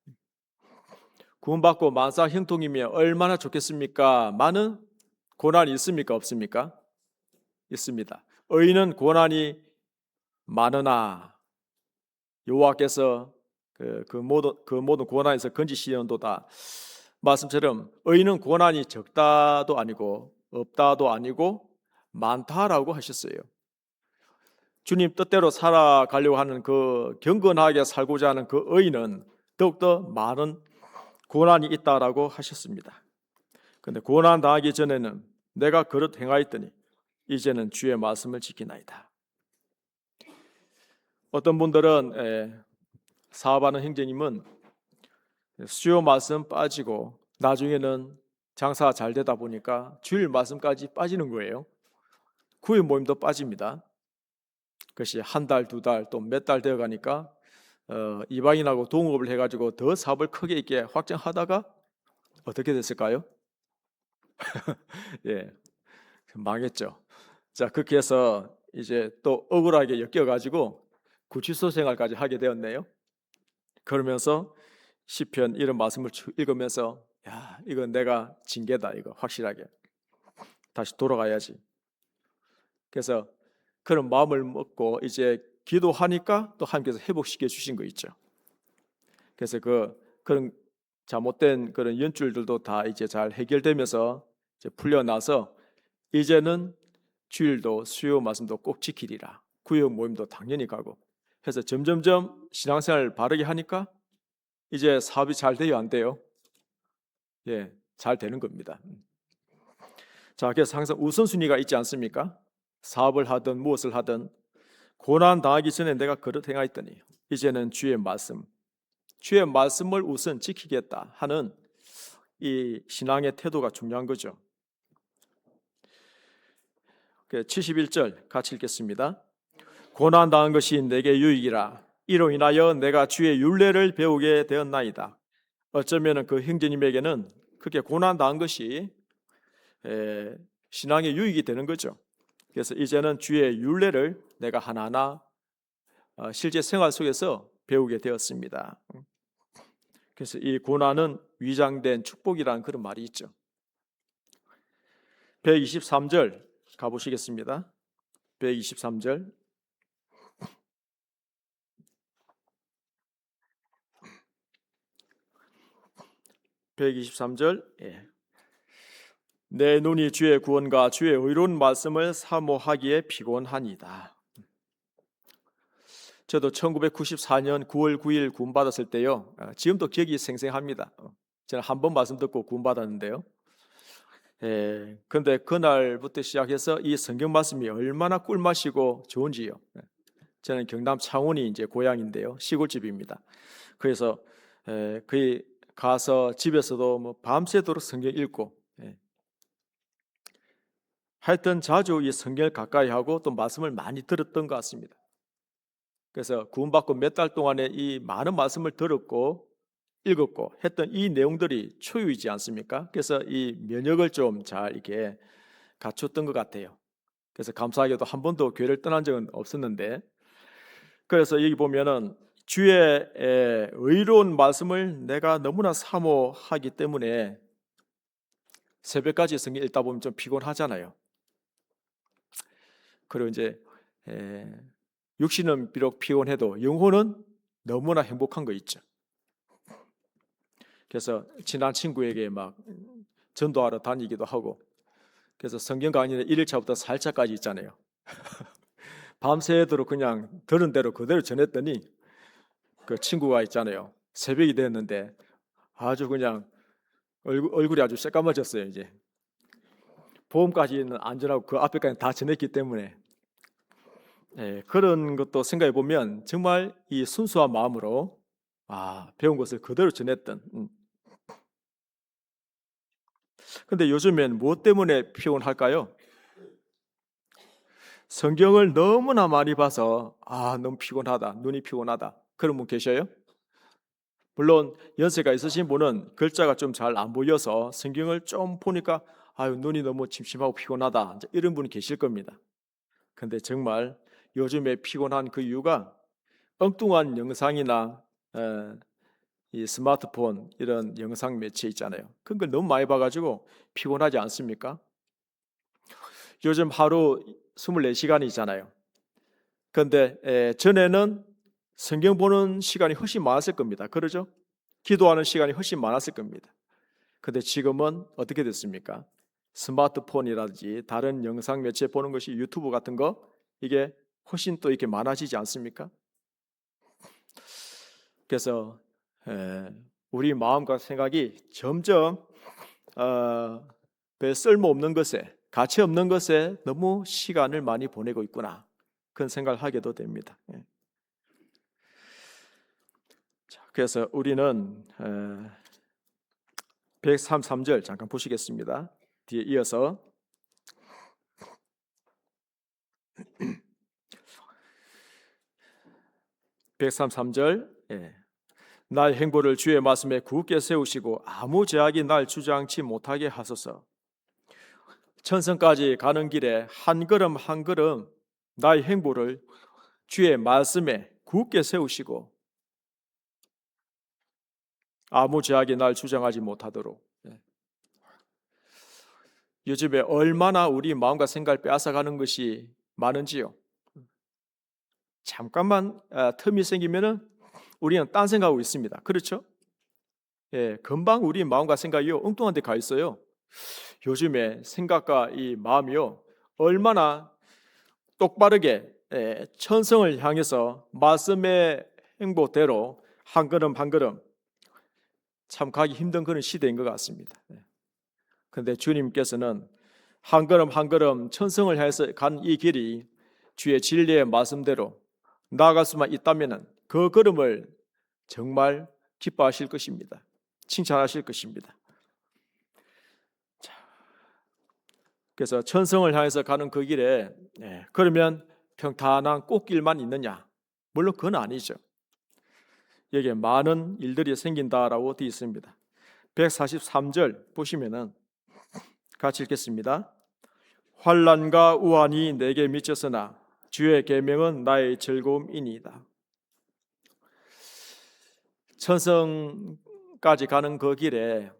구원받고 만사 형통이면 얼마나 좋겠습니까? 많은 고난이 있습니까? 없습니까? 있습니다. 의인은 고난이 많으나 여호와께서 그 모든 고난에서 건지시는도다. 말씀처럼 의인은 고난이 적다도 아니고 없다도 아니고 많다라고 하셨어요. 주님 뜻대로 살아가려고 하는 그 경건하게 살고자 하는 그 의인은 더욱더 많은 고난이 있다라고 하셨습니다. 그런데 고난 당하기 전에는 내가 그릇 행하였더니 이제는 주의 말씀을 지키나이다. 어떤 분들은 사업하는 형제님은 수요 말씀 빠지고 나중에는 장사가 잘 되다 보니까 주일 말씀까지 빠지는 거예요. 구입 모임도 빠집니다. 그것이 한 달, 두 달, 또 몇 달 되어 가니까 이방인하고 동업을 해가지고 더 사업을 크게 있게 확장하다가 어떻게 됐을까요? 예, 망했죠. 자, 그렇게 해서 이제 또 억울하게 엮여가지고 구치소 생활까지 하게 되었네요. 그러면서 시편 이런 말씀을 읽으면서 야, 이건 내가 징계다. 이거 확실하게 다시 돌아가야지. 그래서 그런 마음을 먹고 이제 기도하니까 또 하나님께서 회복시켜 주신 거 있죠. 그래서 그런 잘못된 그런 연줄들도 다 이제 잘 해결되면서 이제 풀려나서 이제는 주일도 수요 말씀도 꼭 지키리라. 구역 모임도 당연히 가고 해서 점점점 신앙생활 바르게 하니까 이제 사업이 잘 돼요, 안 돼요? 예, 잘 되는 겁니다. 자, 그래서 항상 우선순위가 있지 않습니까? 사업을 하든 무엇을 하든 고난 당하기 전에 내가 그릇 행하였더니 이제는 주의 말씀을 우선 지키겠다 하는 이 신앙의 태도가 중요한 거죠. 71절 같이 읽겠습니다. 고난 당한 것이 내게 유익이라. 이로 인하여 내가 주의 율례를 배우게 되었나이다. 어쩌면 그 형제님에게는 그렇게 고난 당한 것이 신앙의 유익이 되는 거죠. 그래서 이제는 주의 율례를 내가 하나하나 실제 생활 속에서 배우게 되었습니다. 그래서 이 고난은 위장된 축복이라는 그런 말이 있죠. 123절 가보시겠습니다. 123절. 예. 내 눈이 주의 구원과 주의 의로운 말씀을 사모하기에 피곤하니이다. 저도 1994년 9월 9일 구원받았을 때요. 지금도 기억이 생생합니다. 저는 한 번 말씀 듣고 구원받았는데요. 그런데 그날부터 시작해서 이 성경 말씀이 얼마나 꿀맛이고 좋은지요. 저는 경남 창원이 이제 고향인데요. 시골집입니다. 그래서 거기 가서 집에서도 뭐 밤새도록 성경 읽고 하여튼 자주 이 성경을 가까이 하고 또 말씀을 많이 들었던 것 같습니다. 그래서 구원받고 몇 달 동안에 이 많은 말씀을 들었고 읽었고 했던 이 내용들이 초유이지 않습니까? 그래서 이 면역을 좀 잘 이렇게 갖췄던 것 같아요. 그래서 감사하게도 한 번도 교회를 떠난 적은 없었는데, 그래서 여기 보면은 주의 의로운 말씀을 내가 너무나 사모하기 때문에 새벽까지 성경 읽다 보면 좀 피곤하잖아요. 그리고 이제 육신은 비록 피곤해도 영혼은 너무나 행복한 거 있죠. 그래서 친한 친구에게 막 전도하러 다니기도 하고, 그래서 성경 강의는 1일차부터 4일차까지 있잖아요. 밤새도록 그냥 들은 대로 그대로 전했더니 그 친구가 있잖아요. 새벽이 됐는데 아주 그냥 얼굴이 아주 새까매졌어요. 이제 보험까지는 안전하고 그 앞에까지 다 전했기 때문에 그런 것도 생각해 보면 정말 이 순수한 마음으로 배운 것을 그대로 전했던. 근데 요즘엔 무엇 때문에 피곤할까요? 성경을 너무나 많이 봐서 너무 피곤하다, 눈이 피곤하다 그런 분 계셔요? 물론 연세가 있으신 분은 글자가 좀 잘 안 보여서 성경을 좀 보니까 눈이 너무 침침하고 피곤하다 이런 분이 계실 겁니다. 근데 정말 요즘에 피곤한 그 이유가 엉뚱한 영상이나 이 스마트폰 이런 영상 매체 있잖아요. 그런 걸 너무 많이 봐가지고 피곤하지 않습니까? 요즘 하루 24시간이잖아요. 그런데 전에는 성경 보는 시간이 훨씬 많았을 겁니다. 그러죠? 기도하는 시간이 훨씬 많았을 겁니다. 근데 지금은 어떻게 됐습니까? 스마트폰이라든지 다른 영상 매체 보는 것이 유튜브 같은 거 이게 훨씬 또 이렇게 많아지지 않습니까? 그래서 우리 마음과 생각이 점점 별 쓸모없는 것에, 가치 없는 것에 너무 시간을 많이 보내고 있구나 그런 생각을 하게도 됩니다. 그래서 우리는 133절 잠깐 보시겠습니다. 뒤에 이어서 133절 나의 행보를 주의 말씀에 굳게 세우시고 아무 제약이 날 주저앉지 못하게 하소서. 천성까지 가는 길에 한 걸음 한 걸음 나의 행보를 주의 말씀에 굳게 세우시고 아무 제약이 날 주장하지 못하도록. 요즘에 얼마나 우리 마음과 생각을 빼앗아가는 것이 많은지요. 잠깐만 틈이 생기면은 우리는 딴 생각하고 있습니다. 그렇죠? 금방 우리 마음과 생각이요 엉뚱한 데 가 있어요. 요즘에 생각과 이 마음이요 얼마나 똑바르게 천성을 향해서 말씀의 행보대로 한 걸음 한 걸음 참 가기 힘든 그런 시대인 것 같습니다. 그런데 주님께서는 한 걸음 한 걸음 천성을 향해서 간 이 길이 주의 진리의 말씀대로 나아갈 수만 있다면 그 걸음을 정말 기뻐하실 것입니다. 칭찬하실 것입니다. 그래서 천성을 향해서 가는 그 길에 그러면 평탄한 꽃길만 있느냐? 물론 그건 아니죠. 여기에 많은 일들이 생긴다라고 되어 있습니다. 143절 보시면은 같이 읽겠습니다. 환난과 우환이 내게 미쳤으나 주의 계명은 나의 즐거움이니이다. 천성까지 가는 그 길에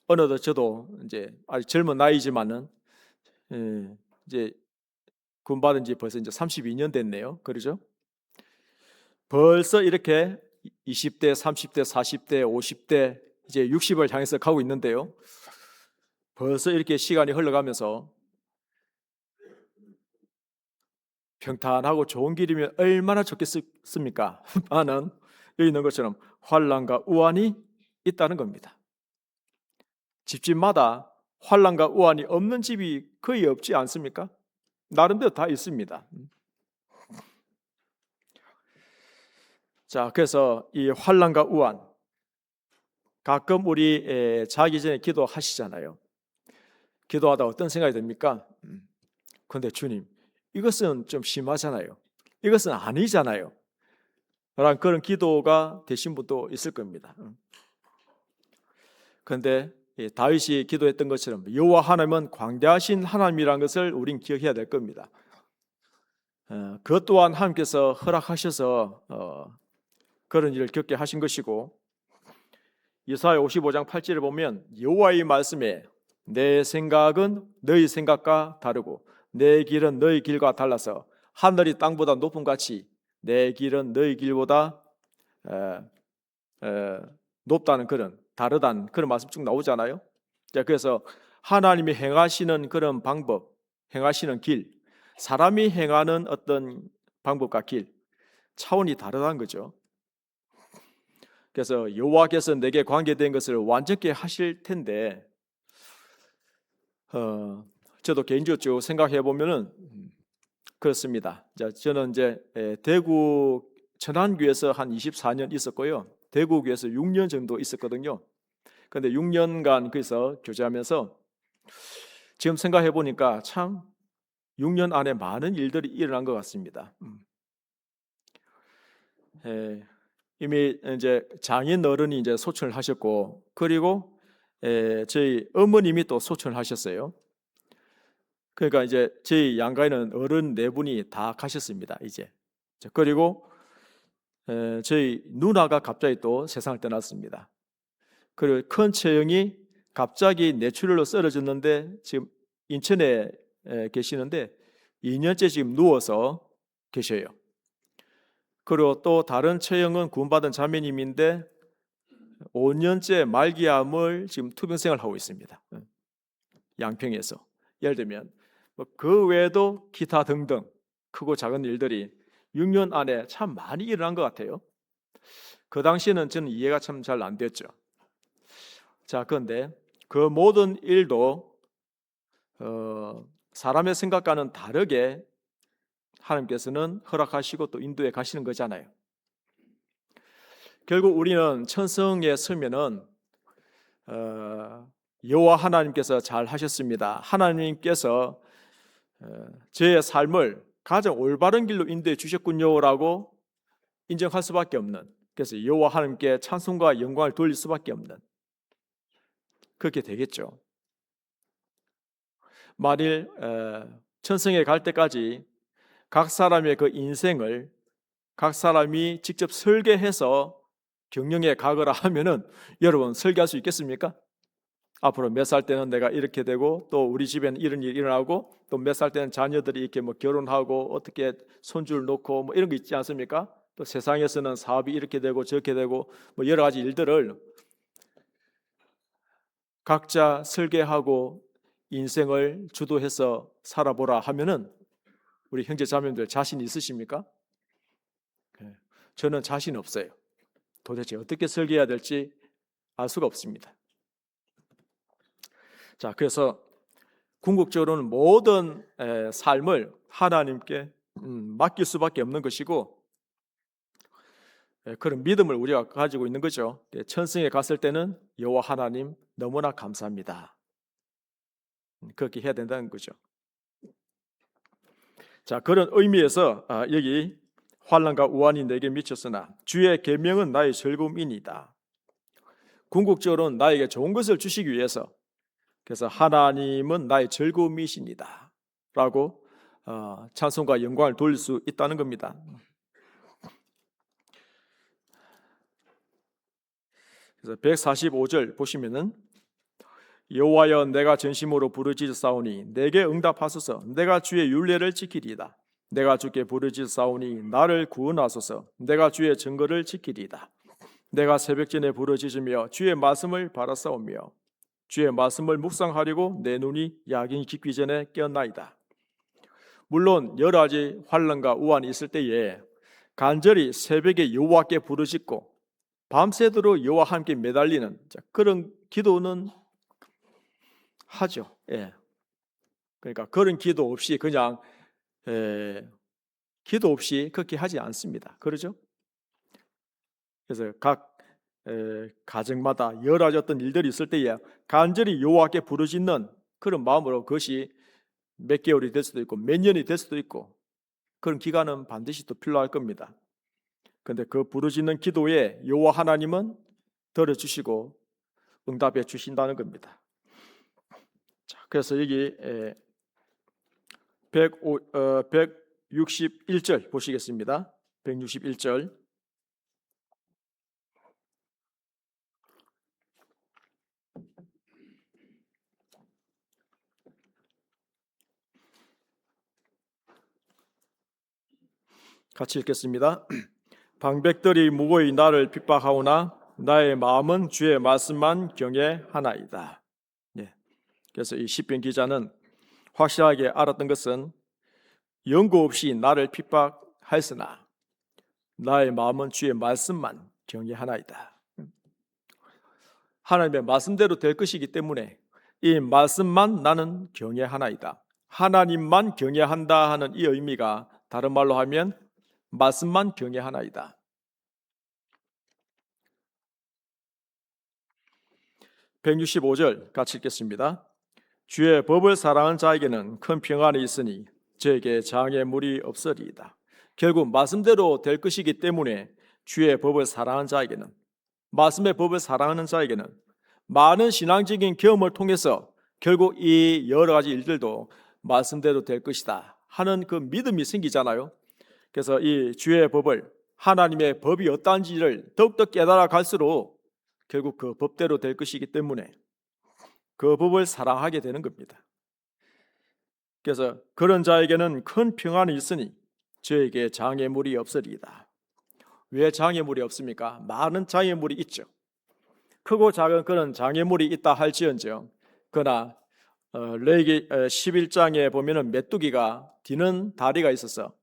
어느덧 저도 이제 아직 젊은 나이지만은 이제 군받은 지 벌써 이제 32년 됐네요. 그러죠? 벌써 이렇게 20대, 30대, 40대, 50대 이제 60을 향해서 가고 있는데요. 벌써 이렇게 시간이 흘러가면서 평탄하고 좋은 길이면 얼마나 좋겠습니까? 나는 여기 있는 것처럼 환난과 우환이 있다는 겁니다. 집집마다 환난과 우환이 없는 집이 거의 없지 않습니까? 나름대로 다 있습니다. 자, 그래서 이 환난과 우환 가끔 우리 자기 전에 기도하시잖아요. 기도하다 어떤 생각이 듭니까? 근데 주님, 이것은 좀 심하잖아요. 이것은 아니잖아요. 그런 기도가 되신 분도 있을 겁니다. 그런데 다윗이 기도했던 것처럼 여호와 하나님은 광대하신 하나님이라는 것을 우린 기억해야 될 겁니다. 그것 또한 하나님께서 허락하셔서 그런 일을 겪게 하신 것이고, 이사야 55장 8절을 보면 여호와의 말씀에 내 생각은 너희 생각과 다르고 내 길은 너희 길과 달라서 하늘이 땅보다 높음 같이 내 길은 너희 길보다 높다는 그런 다르다는 그런 말씀 쭉 나오잖아요. 자, 그래서 하나님이 행하시는 그런 방법, 행하시는 길, 사람이 행하는 어떤 방법과 길, 차원이 다르다는 거죠. 그래서 여호와께서 내게 관계된 것을 완전케 하실 텐데, 저도 개인적으로 생각해 보면은 그렇습니다. 저는 이제 대구 천안교에서 한 24년 있었고요. 대구교에서 6년 정도 있었거든요. 그런데 6년간 거기서 교제하면서 지금 생각해 보니까 참 6년 안에 많은 일들이 일어난 것 같습니다. 이미 이제 장인 어른이 이제 소천을 하셨고, 그리고 저희 어머님이 또 소천을 하셨어요. 그러니까 이제 저희 양가에는 어른 네 분이 다 가셨습니다. 이제 그리고 저희 누나가 갑자기 또 세상을 떠났습니다. 그리고 큰 처형이 갑자기 뇌출혈로 쓰러졌는데 지금 인천에 계시는데 2년째 지금 누워서 계셔요. 그리고 또 다른 처형은 구원받은 자매님인데 5년째 말기암을 지금 투병생활을 하고 있습니다. 양평에서. 예를 들면 그 외에도 기타 등등 크고 작은 일들이 6년 안에 참 많이 일어난 것 같아요. 그 당시에는 저는 이해가 참 잘 안 됐죠. 자, 그런데 그 모든 일도 사람의 생각과는 다르게 하나님께서는 허락하시고 또 인도해 가시는 거잖아요. 결국 우리는 천성에 서면은 여호와 하나님께서 잘 하셨습니다. 하나님께서 제 삶을 가장 올바른 길로 인도해 주셨군요라고 인정할 수밖에 없는, 그래서 여호와 하나님께 찬송과 영광을 돌릴 수밖에 없는, 그렇게 되겠죠. 만일 천성에 갈 때까지 각 사람의 그 인생을 각 사람이 직접 설계해서 경영에 가거라 하면은 여러분 설계할 수 있겠습니까? 앞으로 몇 살 때는 내가 이렇게 되고 또 우리 집에는 이런 일이 일어나고 또 몇 살 때는 자녀들이 이렇게 뭐 결혼하고 어떻게 손주를 놓고 뭐 이런 거 있지 않습니까? 또 세상에서는 사업이 이렇게 되고 저렇게 되고 뭐 여러 가지 일들을 각자 설계하고 인생을 주도해서 살아보라 하면은 우리 형제 자매들 자신 있으십니까? 저는 자신 없어요. 도대체 어떻게 설계해야 될지 알 수가 없습니다. 자, 그래서 궁극적으로는 모든 삶을 하나님께 맡길 수밖에 없는 것이고, 그런 믿음을 우리가 가지고 있는 거죠. 천성에 갔을 때는 여호와 하나님 너무나 감사합니다. 그렇게 해야 된다는 거죠. 자, 그런 의미에서 여기 환난과 우환이 내게 미쳤으나 주의 계명은 나의 즐거움이니이다. 궁극적으로는 나에게 좋은 것을 주시기 위해서, 그래서 하나님은 나의 즐거움이십니다 라고 찬송과 영광을 돌릴 수 있다는 겁니다. 그래서 145절 보시면은 여호와여 내가 전심으로 부르짖사오니 내게 응답하소서. 내가 주의 율례를 지키리이다. 내가 주께 부르짖사오니 나를 구원하소서. 내가 주의 증거를 지키리이다. 내가 새벽전에 부르짖으며 주의 말씀을 바라싸우며 주의 말씀을 묵상하려고 내 눈이 야긴이 깊기 전에 깨었나이다. 물론 여러 가지 환난과 우환이 있을 때에 간절히 새벽에 여호와께 부르짖고 밤새도록 여호와 함께 매달리는 그런 기도는 하죠. 그러니까 그런 기도 없이 그냥 기도 없이 그렇게 하지 않습니다. 그러죠? 그래서 각 가정마다 여러 가지 어떤 일들이 있을 때에 간절히 여호와께 부르짖는 그런 마음으로, 그것이 몇 개월이 될 수도 있고 몇 년이 될 수도 있고 그런 기간은 반드시 또 필요할 겁니다. 그런데 그 부르짖는 기도에 여호와 하나님은 들어주시고 응답해 주신다는 겁니다. 자, 그래서 여기 161절 보시겠습니다. 161절 같이 읽겠습니다. 방백들이 무고히 나를 핍박하오나 나의 마음은 주의 말씀만 경외하나이다. 예. 그래서 이 시편 기자는 확실하게 알았던 것은 연고 없이 나를 핍박하였으나 나의 마음은 주의 말씀만 경외하나이다. 하나님의 말씀대로 될 것이기 때문에 이 말씀만 나는 경외하나이다. 하나님만 경외한다 하는 이 의미가 다른 말로 하면 말씀만 경외하나이다. 165절 같이 읽겠습니다. 주의 법을 사랑하는 자에게는 큰 평안이 있으니 저에게 장애물이 없으리이다. 결국 말씀대로 될 것이기 때문에 주의 법을 사랑하는 자에게는, 말씀의 법을 사랑하는 자에게는 많은 신앙적인 경험을 통해서 결국 이 여러 가지 일들도 말씀대로 될 것이다 하는 그 믿음이 생기잖아요. 그래서 이 주의 법을, 하나님의 법이 어떠한지를 더욱더 깨달아 갈수록 결국 그 법대로 될 것이기 때문에 그 법을 사랑하게 되는 겁니다. 그래서 그런 자에게는 큰 평안이 있으니 저에게 장애물이 없으리이다. 왜 장애물이 없습니까? 많은 장애물이 있죠. 크고 작은 그런 장애물이 있다 할지언정, 그러나 레위기 11장에 보면은 메뚜기가 뒤는 다리가 있어서,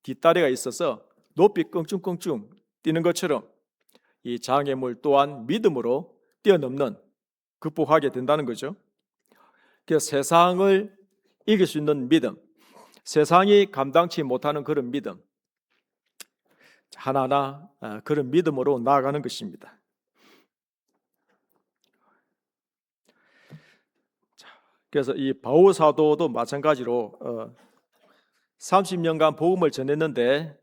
뒷다리가 있어서 높이 껑충껑충 뛰는 것처럼 이 장애물 또한 믿음으로 뛰어넘는, 극복하게 된다는 거죠. 그래서 세상을 이길 수 있는 믿음, 세상이 감당치 못하는 그런 믿음, 하나하나 그런 믿음으로 나아가는 것입니다. 그래서 이 바울 사도도 마찬가지로 30년간 복음을 전했는데,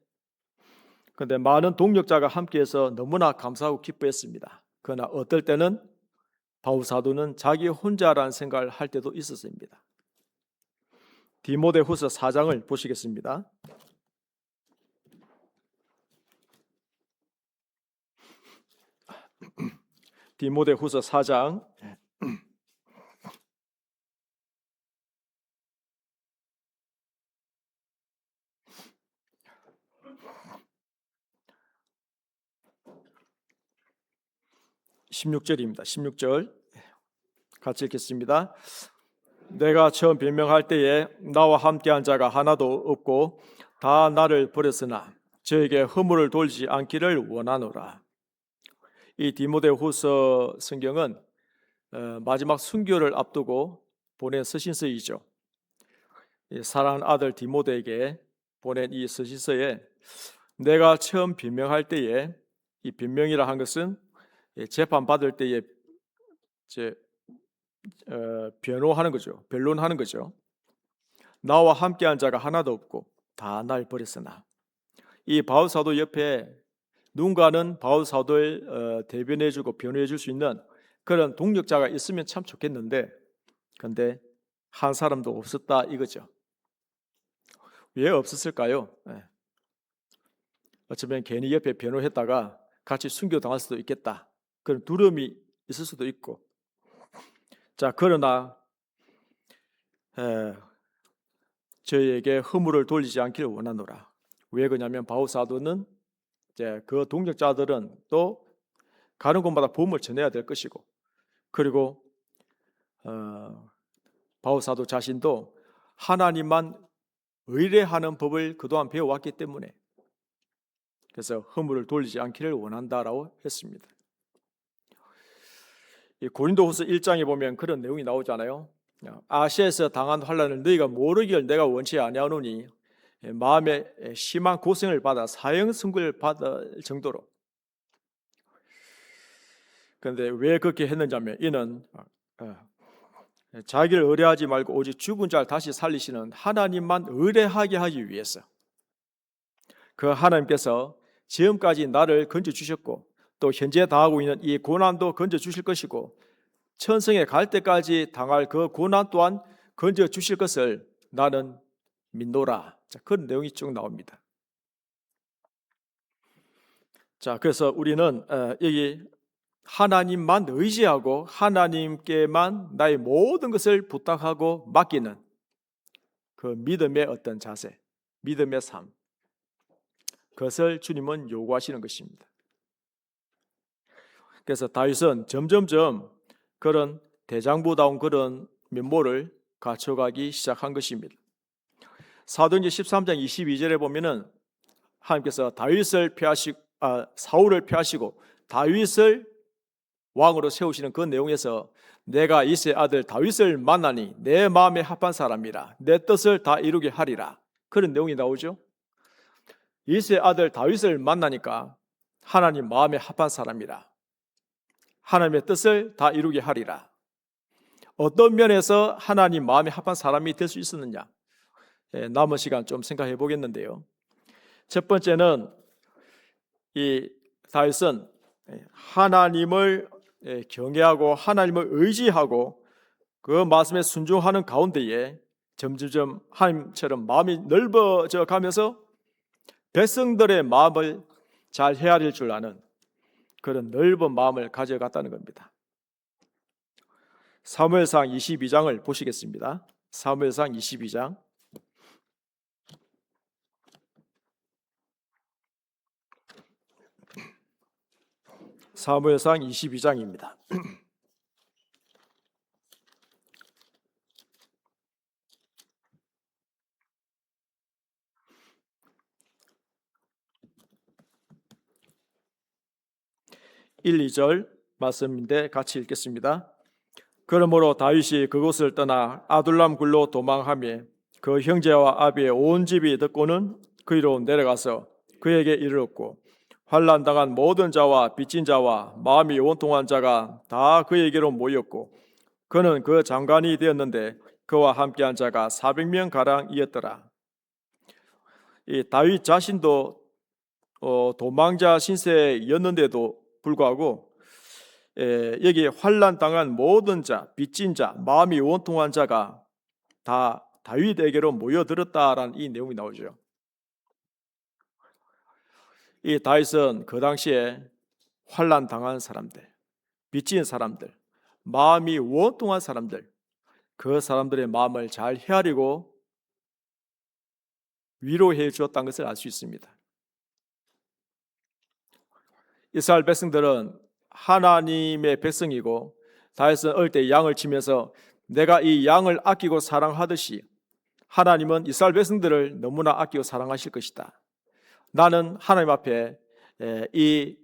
그런데 많은 동력자가 함께해서 너무나 감사하고 기뻐했습니다. 그러나 어떨 때는 바울 사도는 자기 혼자라는 생각을 할 때도 있었습니다. 디모데후서 4장을 보시겠습니다. 디모데후서 4장 16절입니다. 16절 같이 읽겠습니다. 내가 처음 변명할 때에 나와 함께한 자가 하나도 없고 다 나를 버렸으나 저에게 허물을 돌지 않기를 원하노라. 이 디모데후서 성경은 마지막 순교를 앞두고 보낸 서신서이죠. 사랑하는 아들 디모데에게 보낸 이 서신서에 내가 처음 변명할 때에, 이 변명이라 한 것은 재판 받을 때에 변호하는 거죠. 변론하는 거죠. 나와 함께한 자가 하나도 없고 다 날 버렸으나, 이 바울 사도 옆에 누군가는 바울 사도를 대변해주고 변호해줄 수 있는 그런 동력자가 있으면 참 좋겠는데, 그런데 한 사람도 없었다 이거죠. 왜 없었을까요? 어쩌면 괜히 옆에 변호했다가 같이 순교당할 수도 있겠다, 그런 두려움이 있을 수도 있고. 자, 그러나 저희에게 허물을 돌리지 않기를 원하노라. 왜 그러냐면 바울 사도는 이제 그 동력자들은 또 가는 곳마다 복음을 전해야 될 것이고, 그리고 바울 사도 자신도 하나님만 의뢰하는 법을 그동안 배워왔기 때문에 그래서 허물을 돌리지 않기를 원한다라고 했습니다. 이 고린도후서 1장에 보면 그런 내용이 나오잖아요. 아시아에서 당한 환난을 너희가 모르기를 내가 원치 아니하노니 마음에 심한 고생을 받아 사형 선고를 받을 정도로. 그런데 왜 그렇게 했는지하면 이는 자기를 의뢰하지 말고 오직 죽은 자를 다시 살리시는 하나님만 의뢰하게 하기 위해서, 그 하나님께서 지금까지 나를 건져주셨고 또 현재 당하고 있는 이 고난도 건져주실 것이고 천성에 갈 때까지 당할 그 고난 또한 건져주실 것을 나는 믿노라. 자, 그런 내용이 쭉 나옵니다. 자, 그래서 우리는 여기 하나님만 의지하고 하나님께만 나의 모든 것을 부탁하고 맡기는 그 믿음의 어떤 자세, 믿음의 삶, 그것을 주님은 요구하시는 것입니다. 그래서 다윗은 점점점 그런 대장부다운 그런 면모를 갖춰가기 시작한 것입니다. 사도행전 13장 22절에 보면은 하나님께서 사울을 폐하시고 다윗을 왕으로 세우시는 그 내용에서 내가 이새의 아들 다윗을 만나니 내 마음에 합한 사람이라 내 뜻을 다 이루게 하리라, 그런 내용이 나오죠. 이새의 아들 다윗을 만나니까 하나님 마음에 합한 사람이라, 하나님의 뜻을 다 이루게 하리라. 어떤 면에서 하나님 마음에 합한 사람이 될 수 있었느냐, 남은 시간 좀 생각해 보겠는데요. 첫 번째는 이 다윗은 하나님을 경외하고 하나님을 의지하고 그 말씀에 순종하는 가운데에 점점 하나님처럼 마음이 넓어져 가면서 백성들의 마음을 잘 헤아릴 줄 아는 그런 넓은 마음을 가져갔다는 겁니다. 사무엘상 22장을 보시겠습니다. 사무엘상 22장. 사무엘상 22장입니다. 1, 2절 말씀인데 같이 읽겠습니다. 그러므로 다윗이 그곳을 떠나 아둘람 굴로 도망하며 그 형제와 아비의 온 집이 듣고는 그리로 내려가서 그에게 이르렀고 환난 당한 모든 자와 빚진 자와 마음이 원통한 자가 다 그에게로 모였고 그는 그 장관이 되었는데 그와 함께한 자가 400명 가량이었더라. 이 다윗 자신도 도망자 신세였는데도 불구하고 여기 환난 당한 모든 자, 빚진 자, 마음이 원통한 자가 다 다윗에게로 모여들었다라는 이 내용이 나오죠. 이 다윗은 그 당시에 환난 당한 사람들, 빚진 사람들, 마음이 원통한 사람들, 그 사람들의 마음을 잘 헤아리고 위로해 주었다는 것을 알 수 있습니다. 이스라엘 백성들은 하나님의 백성이고 다윗은 어릴 때 양을 치면서 내가 이 양을 아끼고 사랑하듯이 하나님은 이스라엘 백성들을 너무나 아끼고 사랑하실 것이다. 나는 하나님 앞에 이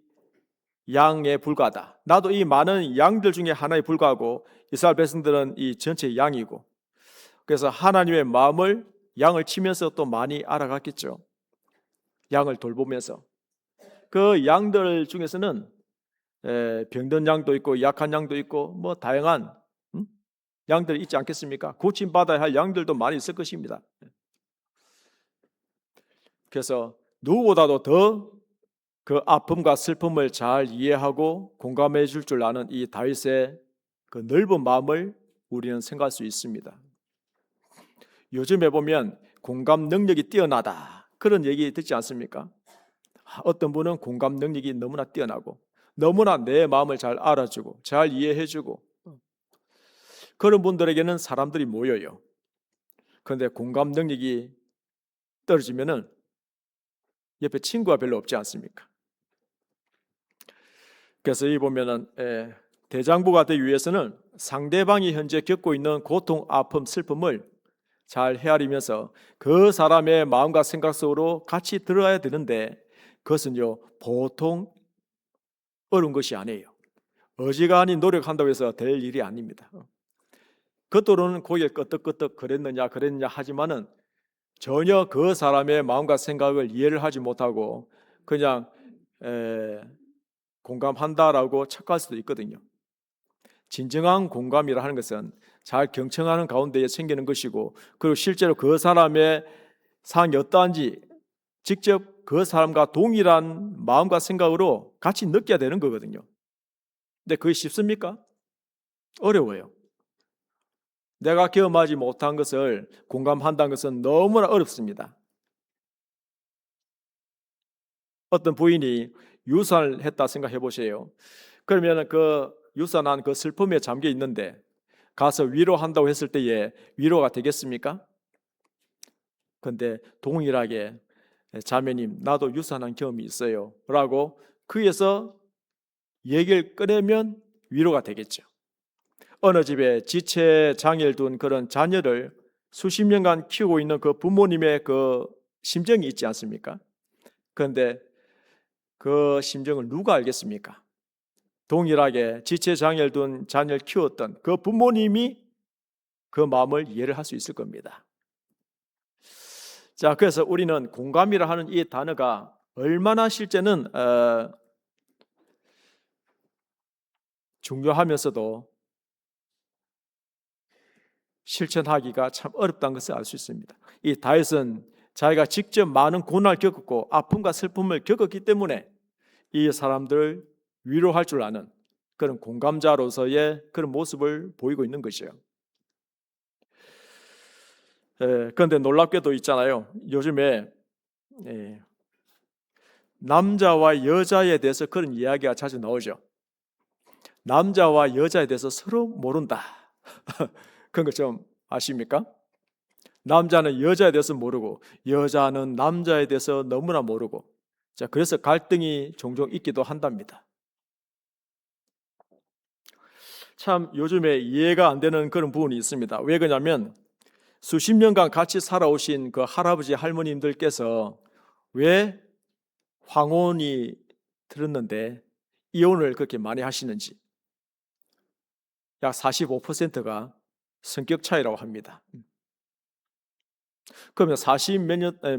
양에 불과하다. 나도 이 많은 양들 중에 하나에 불과하고 이스라엘 백성들은 이 전체 양이고, 그래서 하나님의 마음을 양을 치면서 또 많이 알아갔겠죠. 양을 돌보면서 그 양들 중에서는 병든 양도 있고 약한 양도 있고 뭐 다양한 양들이 있지 않겠습니까? 고침받아야 할 양들도 많이 있을 것입니다. 그래서 누구보다도 더 그 아픔과 슬픔을 잘 이해하고 공감해 줄 아는 이 다윗의 그 넓은 마음을 우리는 생각할 수 있습니다. 요즘에 보면 공감 능력이 뛰어나다, 그런 얘기 듣지 않습니까? 어떤 분은 공감 능력이 너무나 뛰어나고 너무나 내 마음을 잘 알아주고 잘 이해해주고, 그런 분들에게는 사람들이 모여요. 그런데 공감 능력이 떨어지면은 옆에 친구가 별로 없지 않습니까? 그래서 이 보면은 대장부가 되기 위해서는 상대방이 현재 겪고 있는 고통, 아픔, 슬픔을 잘 헤아리면서 그 사람의 마음과 생각 속으로 같이 들어가야 되는데, 그것은요 보통 어려운 것이 아니에요. 어지간히 노력한다고 해서 될 일이 아닙니다. 겉으로는 고개를 끄덕끄덕 그랬느냐 하지만은 전혀 그 사람의 마음과 생각을 이해를 하지 못하고 그냥 공감한다라고 착각할 수도 있거든요. 진정한 공감이라 하는 것은 잘 경청하는 가운데에 생기는 것이고, 그리고 실제로 그 사람의 상황이 어떠한지 직접 그 사람과 동일한 마음과 생각으로 같이 느껴야 되는 거거든요. 근데 그게 쉽습니까? 어려워요. 내가 경험하지 못한 것을 공감한다는 것은 너무나 어렵습니다. 어떤 부인이 유산을 했다 생각해 보세요. 그러면 그 유산한 그 슬픔에 잠겨 있는데 가서 위로한다고 했을 때에 위로가 되겠습니까? 근데 동일하게 자매님 나도 유산한 경험이 있어요 라고 그에서 얘기를 꺼내면 위로가 되겠죠. 어느 집에 지체 장애를 둔 그런 자녀를 수십 년간 키우고 있는 그 부모님의 그 심정이 있지 않습니까? 그런데 그 심정을 누가 알겠습니까? 동일하게 지체 장애를 둔 자녀를 키웠던 그 부모님이 그 마음을 이해를 할 수 있을 겁니다. 자, 그래서 우리는 공감이라 하는 이 단어가 얼마나 실제는 중요하면서도 실천하기가 참 어렵다는 것을 알 수 있습니다. 이 다윗은 자기가 직접 많은 고난을 겪었고 아픔과 슬픔을 겪었기 때문에 이 사람들을 위로할 줄 아는 그런 공감자로서의 그런 모습을 보이고 있는 것이에요. 그런데 놀랍게도 있잖아요. 요즘에 남자와 여자에 대해서 그런 이야기가 자주 나오죠. 남자와 여자에 대해서 서로 모른다. 그런 거 좀 아십니까? 남자는 여자에 대해서 모르고 여자는 남자에 대해서 너무나 모르고 자, 그래서 갈등이 종종 있기도 한답니다. 참 요즘에 이해가 안 되는 그런 부분이 있습니다. 왜 그러냐면 수십 년간 같이 살아오신 그 할아버지 할머님들께서 왜 황혼이 들었는데 이혼을 그렇게 많이 하시는지 약 45%가 성격 차이라고 합니다. 그러면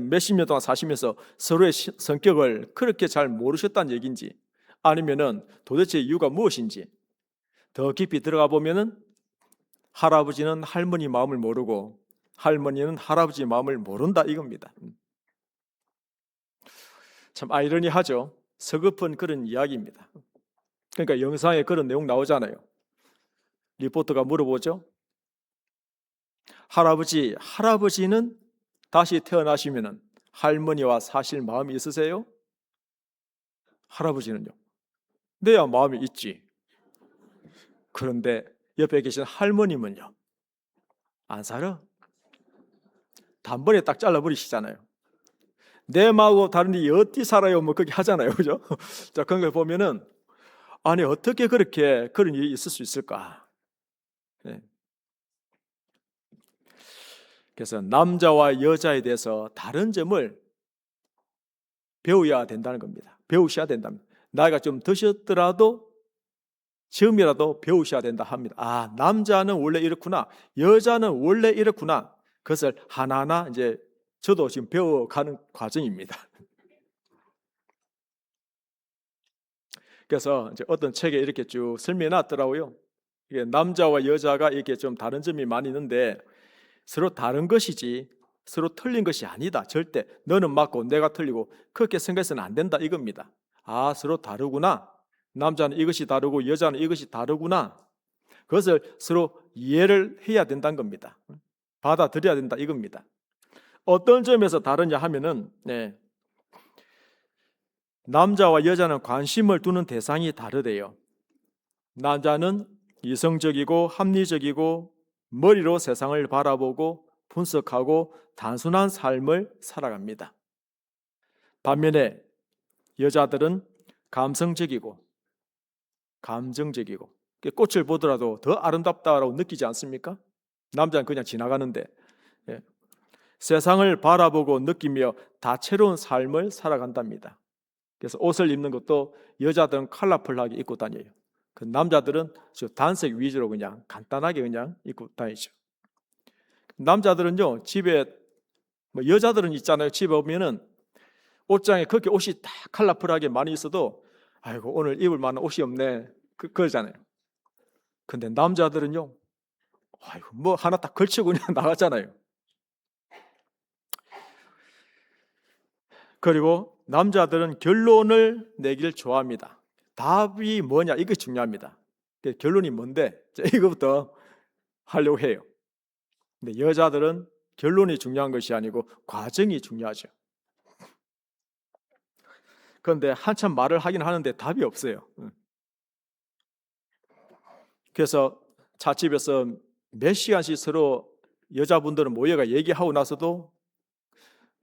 몇십 년 동안 사시면서 서로의 성격을 그렇게 잘 모르셨다는 얘기인지 아니면은 도대체 이유가 무엇인지 더 깊이 들어가 보면은 할아버지는 할머니 마음을 모르고 할머니는 할아버지 마음을 모른다 이겁니다. 참 아이러니하죠. 서글픈 그런 이야기입니다. 그러니까 영상에 그런 내용 나오잖아요. 리포터가 물어보죠. 할아버지는 다시 태어나시면은 할머니와 사실 마음이 있으세요? 할아버지는요. 내야 마음이 있지. 그런데 옆에 계신 할머님은요. 안 살아? 단번에 딱 잘라버리시잖아요. 내 마음하고 다른데 어디 살아요? 뭐 그렇게 하잖아요. 그죠? 자, 그런 걸 보면은 아니 어떻게 그렇게 그런 일이 있을 수 있을까? 네. 그래서 남자와 여자에 대해서 다른 점을 배워야 된다는 겁니다. 배우셔야 된답니다. 나이가 좀 드셨더라도 지금이라도 배우셔야 된다 합니다. 아, 남자는 원래 이렇구나. 여자는 원래 이렇구나. 그것을 하나하나 이제 저도 지금 배워가는 과정입니다. 그래서 이제 어떤 책에 이렇게 쭉 설명해 놨더라고요. 이게 남자와 여자가 이렇게 좀 다른 점이 많이 있는데 서로 다른 것이지 서로 틀린 것이 아니다. 절대 너는 맞고 내가 틀리고 그렇게 생각해서는 안 된다 이겁니다. 아, 서로 다르구나. 남자는 이것이 다르고 여자는 이것이 다르구나. 그것을 서로 이해를 해야 된다는 겁니다. 받아들여야 된다 이겁니다. 어떤 점에서 다르냐 하면은 남자와 여자는 관심을 두는 대상이 다르대요. 남자는 이성적이고 합리적이고 머리로 세상을 바라보고 분석하고 단순한 삶을 살아갑니다. 반면에 여자들은 감성적이고 감정적이고 꽃을 보더라도 더 아름답다라고 느끼지 않습니까? 남자는 그냥 지나가는데 세상을 바라보고 느끼며 다채로운 삶을 살아간답니다. 그래서 옷을 입는 것도 여자들은 컬러풀하게 입고 다녀요. 그 남자들은 단색 위주로 그냥 간단하게 그냥 입고 다니죠. 남자들은요 집에 뭐 여자들은 있잖아요. 집에 오면은 옷장에 그렇게 옷이 다 컬러풀하게 많이 있어도 아이고 오늘 입을 만한 옷이 없네 그러잖아요. 근데 남자들은요 아이고 뭐 하나 딱 걸치고 그냥 나갔잖아요. 그리고 남자들은 결론을 내길 좋아합니다. 답이 뭐냐, 이게 중요합니다. 결론이 뭔데? 이거부터 하려고 해요. 근데 여자들은 결론이 중요한 것이 아니고 과정이 중요하죠. 그런데 한참 말을 하긴 하는데 답이 없어요. 그래서 찻집에서 몇 시간씩 서로 여자분들은 모여가 얘기하고 나서도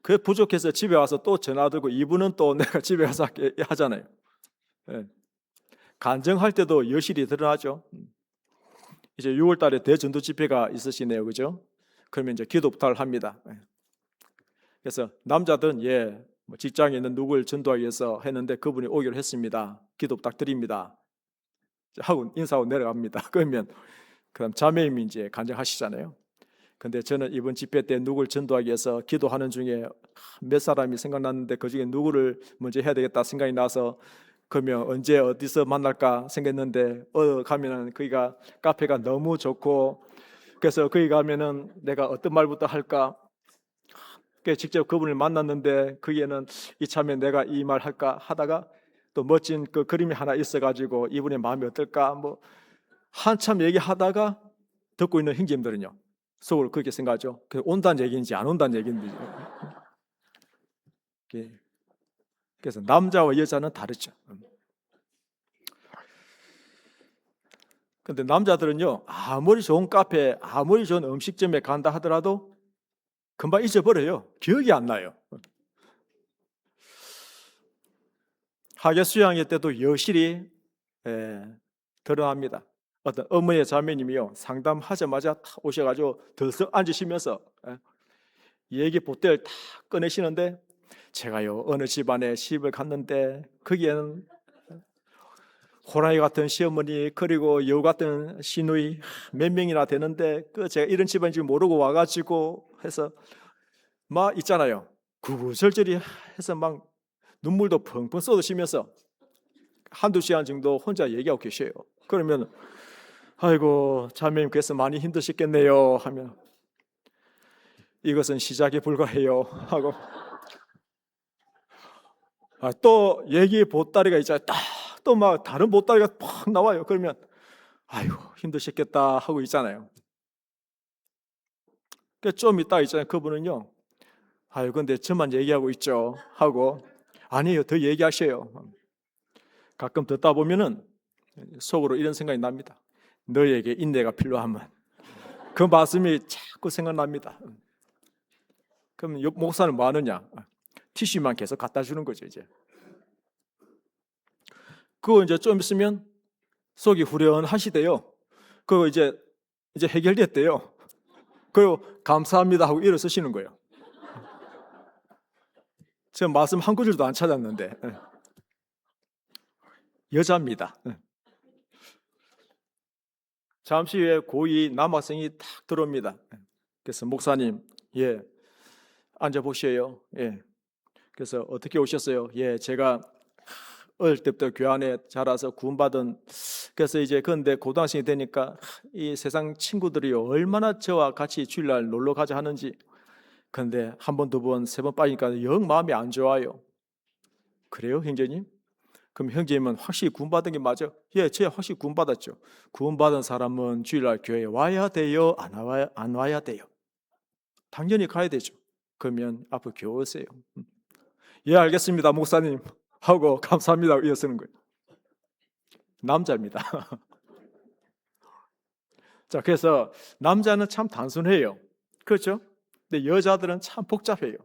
그 부족해서 집에 와서 또 전화 들고 이분은 또 내가 집에 가서 할게 하잖아요. 예. 간증할 때도 여실히 드러나죠. 이제 6월 달에 대전도 집회가 있으시네요. 그죠? 그러면 이제 기도 부탁을 합니다. 예. 그래서 남자들은 뭐 직장에 있는 누구를 전도하기 위해서 했는데 그분이 오기로 했습니다. 기도 부탁드립니다. 하고 인사하고 내려갑니다. 그러면 그럼 자매님이 이제 간증하시잖아요. 근데 저는 이번 집회 때 누구를 전도하기 위해서 기도하는 중에 몇 사람이 생각났는데 그 중에 누구를 먼저 해야 되겠다 생각이 나서 그러면 언제 어디서 만날까 생각했는데 가면은 거기가 카페가 너무 좋고 그래서 거기 가면은 내가 어떤 말부터 할까 직접 그분을 만났는데 거기에는 이참에 내가 이 말 할까 하다가 또 멋진 그 그림이 하나 있어가지고 이분의 마음이 어떨까 뭐 한참 얘기하다가 듣고 있는 형제님들은요 속으로 그렇게 생각하죠. 온다는 얘기인지 안 온다는 얘기인지. 그래서 남자와 여자는 다르죠. 근데 남자들은요 아무리 좋은 카페 아무리 좋은 음식점에 간다 하더라도 금방 잊어버려요. 기억이 안 나요. 학예 수양회 때도 여실히 드러납니다. 어떤 어머니의 자매님이요 상담하자마자 탁 오셔가지고 들썩 앉으시면서 얘기 보따리를 다 꺼내시는데 제가요 어느 집안에 시집을 갔는데 거기에는 호랑이 같은 시어머니 그리고 여우 같은 시누이 몇 명이나 되는데 그 제가 이런 집안인지 모르고 와가지고 해서 막 있잖아요 구구절절히 해서 막 눈물도 펑펑 쏟으시면서 한두 시간 정도 혼자 얘기하고 계셔요. 그러면 아이고 자매님 그래서 많이 힘드셨겠네요 하면 이것은 시작에 불과해요 하고 또 얘기 보따리가 있잖아요. 또 막 다른 보따리가 팍 나와요. 그러면 아이고 힘드셨겠다 하고 있잖아요. 좀 이따 있잖아요. 그분은요. 아유 근데 저만 얘기하고 있죠 하고 아니에요 더 얘기하셔요. 가끔 듣다 보면은 속으로 이런 생각이 납니다. 너에게 인내가 필요하면 그 말씀이 자꾸 생각납니다. 그럼 목사는 뭐 하느냐? 티슈만 계속 갖다 주는 거죠 이제. 그거 이제 좀 있으면 속이 후련하시대요. 그거 이제 해결됐대요. 그리고 감사합니다 하고 일어서시는 거예요. 제가 말씀 한 구절도 안 찾았는데 여자입니다. 잠시 후에 고2 남학생이 탁 들어옵니다. 그래서 목사님 앉아 보셔요. 그래서 어떻게 오셨어요? 제가 어릴 때부터 교회 안에 자라서 구원받은 그래서 이제 그런데 고등학생이 되니까 이 세상 친구들이 얼마나 저와 같이 주일날 놀러 가자 하는지 그런데 한 번, 두 번, 세 번 빠지니까 영 마음이 안 좋아요. 그래요, 형제님? 그럼 형제님은 확실히 구원받은 게 맞아요? 제가 확실히 구원받았죠. 구원받은 사람은 주일날 교회에 와야 돼요? 안 와야 돼요? 당연히 가야 되죠. 그러면 앞으로 교회 오세요. 알겠습니다, 목사님. 하고 감사합니다. 이어서는 거예요. 남자입니다. 자, 그래서 남자는 참 단순해요. 그렇죠? 근데 여자들은 참 복잡해요.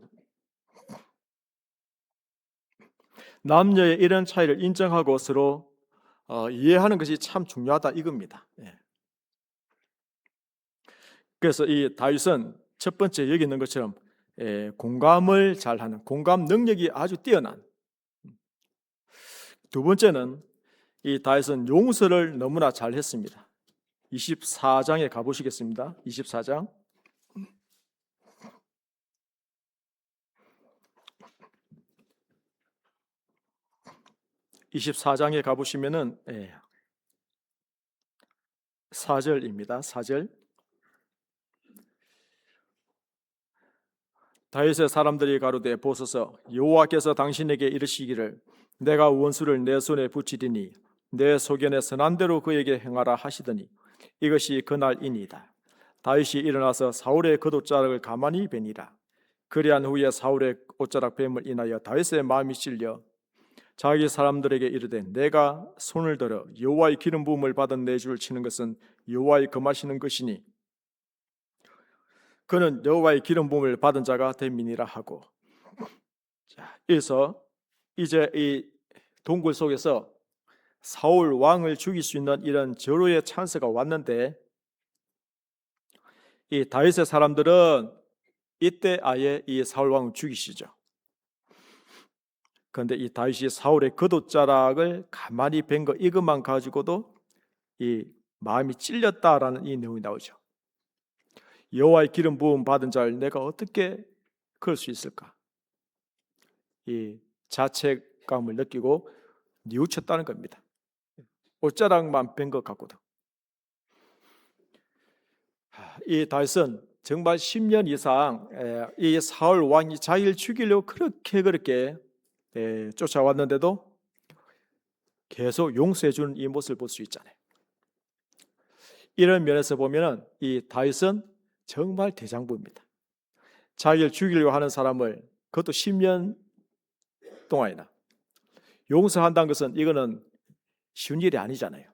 남녀의 이런 차이를 인정하고 서로 이해하는 것이 참 중요하다 이겁니다. 그래서 이 다윗은 첫 번째 여기 있는 것처럼 공감을 잘하는 공감 능력이 아주 뛰어난 두 번째는 이 다윗은 용서를 너무나 잘했습니다. 24장에 가보시겠습니다. 24장 24장에 가보시면은 4절입니다. 4절 다윗의 사람들이 가로되 보소서 여호와께서 당신에게 이르시기를 내가 원수를 내 손에 붙이리니 내 소견에 선한 대로 그에게 행하라 하시더니 이것이 그날이니이다. 다윗이 일어나서 사울의 겉옷자락을 가만히 베니라. 그리한 후에 사울의 옷자락 뱀을 인하여 다윗의 마음이 찔려 자기 사람들에게 이르되 내가 손을 들어 여호와의 기름 부음을 받은 내 주를 치는 것은 여호와의 금하시는 것이니 그는 여호와의 기름 부음을 받은 자가 됨이니라 하고. 자, 그래서 이제 이 동굴 속에서 사울 왕을 죽일 수 있는 이런 절호의 찬스가 왔는데 이 다윗의 사람들은 이때 아예 이 사울 왕을 죽이시죠. 그런데 이 다윗이 사울의 겉옷자락을 가만히 벤 거 이것만 가지고도 이 마음이 찔렸다라는 이 내용이 나오죠. 여호와의 기름 부음 받은 자를 내가 어떻게 그럴 수 있을까? 이 자책감을 느끼고 뉘우쳤다는 겁니다. 옷자락만 뺀 것 같거든. 이 다윗은 정말 10년 이상 이 사울 왕이 자기를 죽이려고 그렇게 쫓아왔는데도 계속 용서해 주는 이 모습을 볼 수 있잖아요. 이런 면에서 보면은 이 다윗은 정말 대장부입니다. 자기를 죽이려고 하는 사람을 그것도 10년 동안이나 용서한다는 것은 이거는 쉬운 일이 아니잖아요.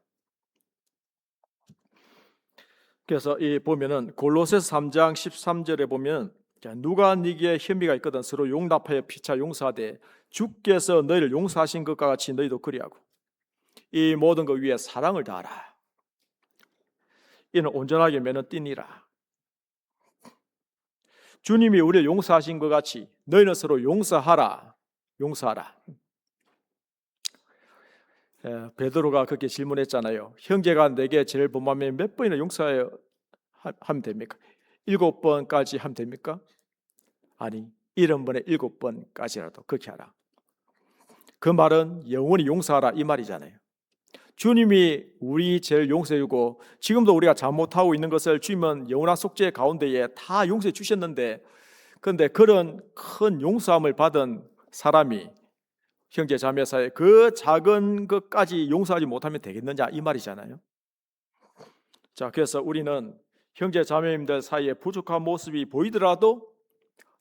그래서 이 보면은 골로새서 3장 13절에 보면 누가 네게 혐의가 있거든 서로 용납하여 피차 용서하되 주께서 너희를 용서하신 것과 같이 너희도 그리하고 이 모든 것 위에 사랑을 다하라. 이는 온전하게 매는 띠니라. 주님이 우리를 용서하신 것 같이 너희는 서로 용서하라. 용서하라. 베드로가 그렇게 질문했잖아요. 형제가 내게 죄를 범하면 몇 번이나 용서하면 됩니까? 7번까지 하면 됩니까? 아니 70번에 7번까지라도 그렇게 하라. 그 말은 영원히 용서하라 이 말이잖아요. 주님이 우리 죄를 용서해주고 지금도 우리가 잘못하고 있는 것을 주님은 영원한 속죄 가운데에 다 용서해 주셨는데 그런데 그런 큰 용서함을 받은 사람이 형제 자매 사이에 그 작은 것까지 용서하지 못하면 되겠느냐 이 말이잖아요. 자, 그래서 우리는 형제 자매님들 사이에 부족한 모습이 보이더라도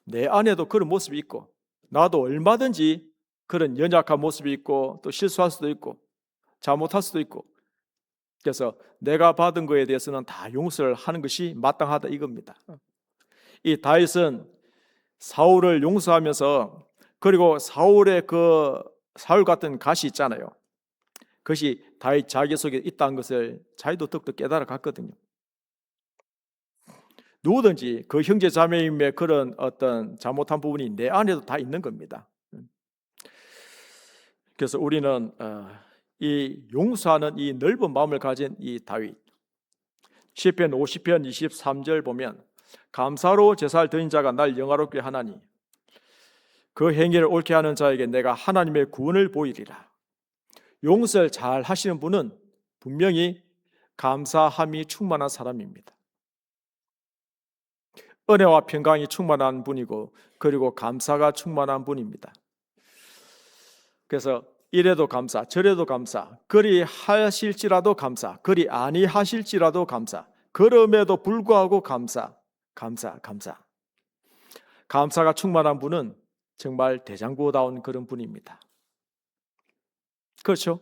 내 안에도 그런 모습이 있고 나도 얼마든지 그런 연약한 모습이 있고 또 실수할 수도 있고 잘못할 수도 있고 그래서 내가 받은 거에 대해서는 다 용서를 하는 것이 마땅하다 이겁니다. 이 다윗은 사울을 용서하면서 그리고 사울의 그 사울 같은 가시 있잖아요. 그것이 다윗 자기 속에 있다는 것을 자기도 득득 깨달아 갔거든요. 누구든지 그 형제 자매임의 그런 어떤 잘못한 부분이 내 안에도 다 있는 겁니다. 그래서 우리는 이 용서하는 이 넓은 마음을 가진 이 다윗 시편 50편 23절 보면 감사로 제사를 드린 자가 날 영화롭게 하나니 그 행위를 옳게 하는 자에게 내가 하나님의 구원을 보이리라. 용서를 잘 하시는 분은 분명히 감사함이 충만한 사람입니다. 은혜와 평강이 충만한 분이고 그리고 감사가 충만한 분입니다. 그래서 이래도 감사, 저래도 감사, 그리 하실지라도 감사, 그리 아니하실지라도 감사, 그럼에도 불구하고 감사. 감사가 충만한 분은 정말 대장부다운 그런 분입니다. 그렇죠?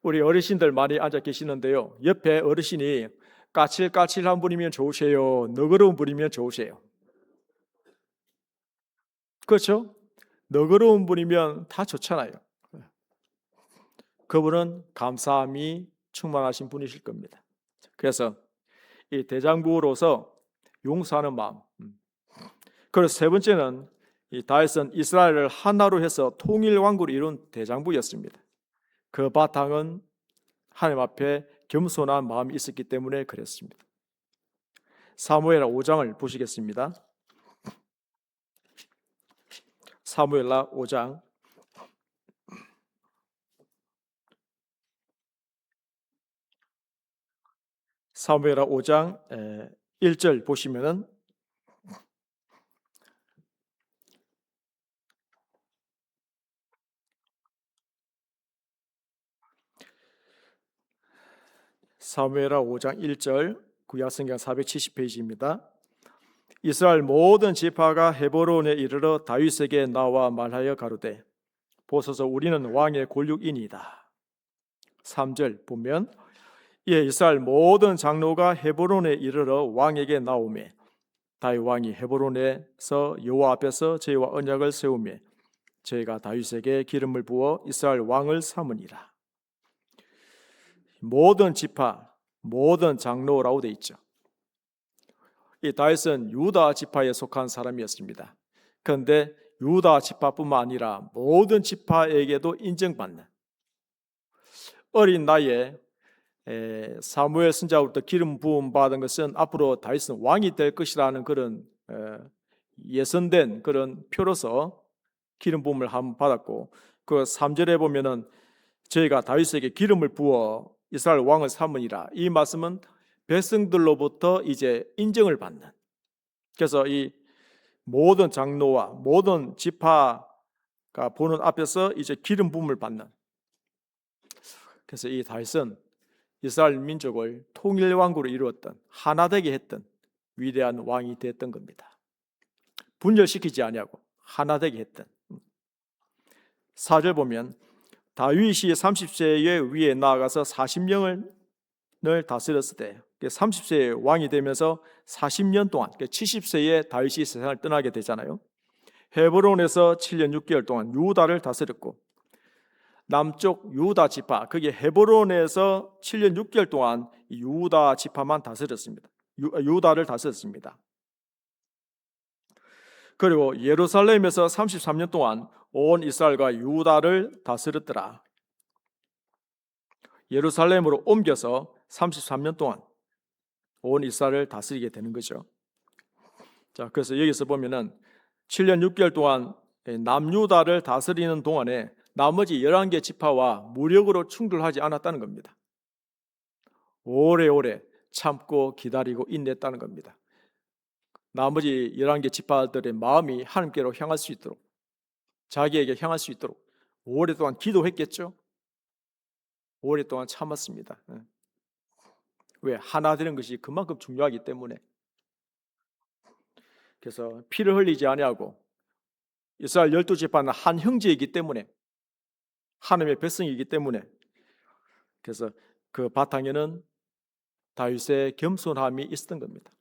우리 어르신들 많이 앉아 계시는데요. 옆에 어르신이 까칠까칠한 분이면 좋으세요? 너그러운 분이면 좋으세요? 그렇죠? 너그러운 분이면 다 좋잖아요. 그분은 감사함이 충만하신 분이실 겁니다. 그래서 이 대장부로서 용서하는 마음. 그리고 세 번째는 이 다윗은 이스라엘을 하나로 해서 통일 왕국을 이룬 대장부였습니다. 그 바탕은 하나님 앞에 겸손한 마음이 있었기 때문에 그랬습니다. 사무엘하 5장을 보시겠습니다. 사무엘하 5장 사무엘하 5장 1절 보시면은 사무엘하 5장 1절, 구약성경 470페이지입니다. 이스라엘 모든 지파가 헤브론에 이르러 다윗에게 나와 말하여 가로되 보소서 우리는 왕의 골육이니이다. 3절 보면 이에 이스라엘 모든 장로가 헤브론에 이르러 왕에게 나오매 다윗 왕이 헤브론에서 여호와 앞에서 저희와 언약을 세우매 저희가 다윗에게 기름을 부어 이스라엘 왕을 삼으니라. 모든 지파, 모든 장로라고 되어 있죠. 이 다윗은 유다 지파에 속한 사람이었습니다. 그런데 유다 지파뿐만 아니라 모든 지파에게도 인정받는, 어린 나이에 사무엘 선지자로부터 기름 부음 받은 것은 앞으로 다윗은 왕이 될 것이라는 그런 예선된 그런 표로서 기름 부음을 받았고, 그 3절에 보면은 저희가 다윗에게 기름을 부어 이스라엘 왕을 삼으니라. 이 말씀은 백성들로부터 이제 인정을 받는, 그래서 이 모든 장로와 모든 지파가 보는 앞에서 이제 기름 부음을 받는, 그래서 이 다윗은 이스라엘 민족을 통일 왕국으로 이루었던, 하나 되게 했던 위대한 왕이 됐던 겁니다. 분열시키지 아니하고 하나 되게 했던. 4절 보면 다윗이 30세의 위에 나아가서 40년을 다스렸을 때 30세의 왕이 되면서 40년 동안 70세에 다윗이 세상을 떠나게 되잖아요. 헤브론에서 7년 6개월 동안 유다를 다스렸고, 남쪽 유다 지파, 그게 헤브론에서 7년 6개월 동안 유다 지파만 다스렸습니다. 유다를 다스렸습니다. 그리고 예루살렘에서 33년 동안 온 이스라엘과 유다를 다스렸더라. 예루살렘으로 옮겨서 33년 동안 온 이스라엘을 다스리게 되는 거죠. 자, 그래서 여기서 보면은 7년 6개월 동안 남유다를 다스리는 동안에 나머지 11개 지파와 무력으로 충돌하지 않았다는 겁니다. 오래오래 참고 기다리고 인내했다는 겁니다. 나머지 11개 지파들의 마음이 하나님께로 향할 수 있도록, 자기에게 향할 수 있도록 오랫동안 기도했겠죠. 오랫동안 참았습니다. 왜? 하나 되는 것이 그만큼 중요하기 때문에. 그래서 피를 흘리지 아니하고, 이스라엘 12지파는 한 형제이기 때문에, 하나님의 백성이기 때문에, 그래서 그 바탕에는 다윗의 겸손함이 있었던 겁니다.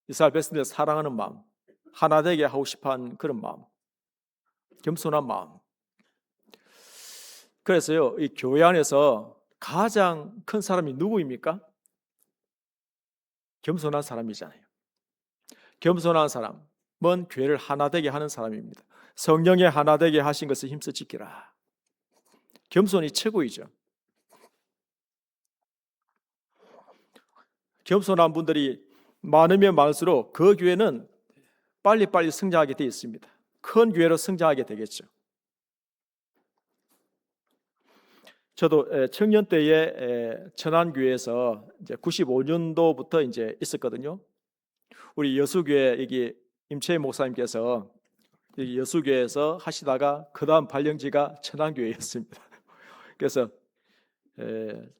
이스라엘 백성들을 사랑하는 마음, 하나 되게 하고 싶어하는 그런 마음, 겸손한 마음. 그래서요, 이 교회 안에서 가장 큰 사람이 누구입니까? 겸손한 사람이잖아요. 겸손한 사람은 교회를 하나 되게 하는 사람입니다. 성령에 하나 되게 하신 것을 힘써 지키라. 겸손이 최고이죠. 겸손한 분들이 많으면 많을수록 그 교회는 빨리빨리 성장하게 되어 있습니다. 큰 교회로 성장하게 되겠죠. 저도 청년 때에 천안교회에서 이제 95년도부터 이제 있었거든요. 우리 여수교회 여기 임채희 목사님께서 여기 여수교회에서 하시다가 그 다음 발령지가 천안교회였습니다. 그래서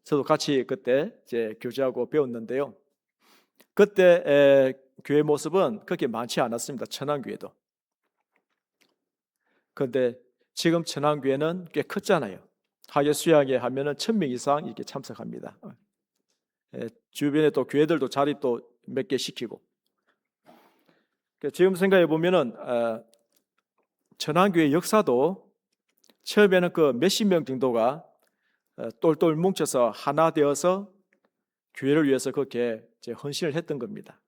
저도 같이 그때 이제 교제하고 배웠는데요. 그때 교회 모습은 그렇게 많지 않았습니다. 천안교회도. 그런데 지금 천안교회는 꽤 컸잖아요. 하계 수양회 하면은 1000명 이상 이렇게 참석합니다. 주변에 또 교회들도 자리 또 몇 개 시키고. 지금 생각해 보면은 천안교회 역사도 처음에는 그 몇십 명 정도가 똘똘 뭉쳐서 하나 되어서 교회를 위해서 그렇게 헌신을 했던 겁니다.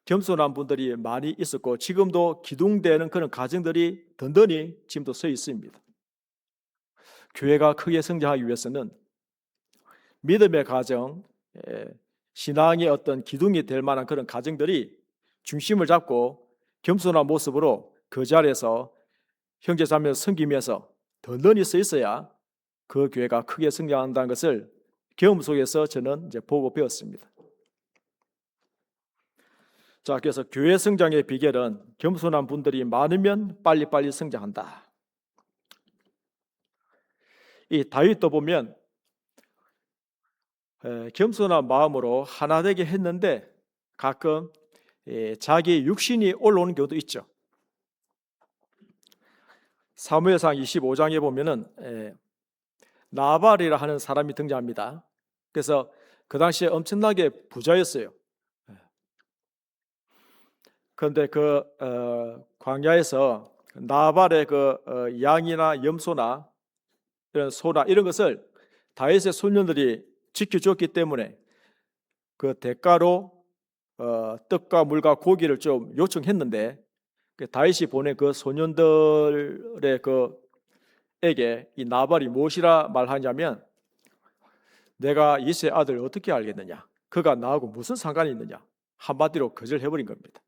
겸손한 분들이 많이 있었고 지금도 기둥되는 그런 가정들이 든든히 지금도 서 있습니다. 교회가 크게 성장하기 위해서는 믿음의 가정, 신앙의 어떤 기둥이 될 만한 그런 가정들이 중심을 잡고 겸손한 모습으로 그 자리에서 형제자매를 섬기면서 든든히 서 있어야 그 교회가 크게 성장한다는 것을 경험 속에서 저는 이제 보고 배웠습니다. 자, 그래서 교회 성장의 비결은 겸손한 분들이 많으면 빨리빨리 성장한다. 이 다윗도 보면 겸손한 마음으로 하나 되게 했는데 가끔 자기 육신이 올라오는 경우도 있죠. 사무엘상 25장에 보면은 나발이라 하는 사람이 등장합니다. 그래서 그 당시에 엄청나게 부자였어요. 그런데 그 광야에서 나발의 그 양이나 염소나 이런 소나 이런 것을 다윗의 소년들이 지켜줬기 때문에 그 대가로 떡과 물과 고기를 좀 요청했는데 다윗이 보낸 그 소년들의 에게 이 나발이 무엇이라 말하냐면 내가 이새의 아들 어떻게 알겠느냐? 그가 나하고 무슨 상관이 있느냐? 한마디로 거절해버린 겁니다.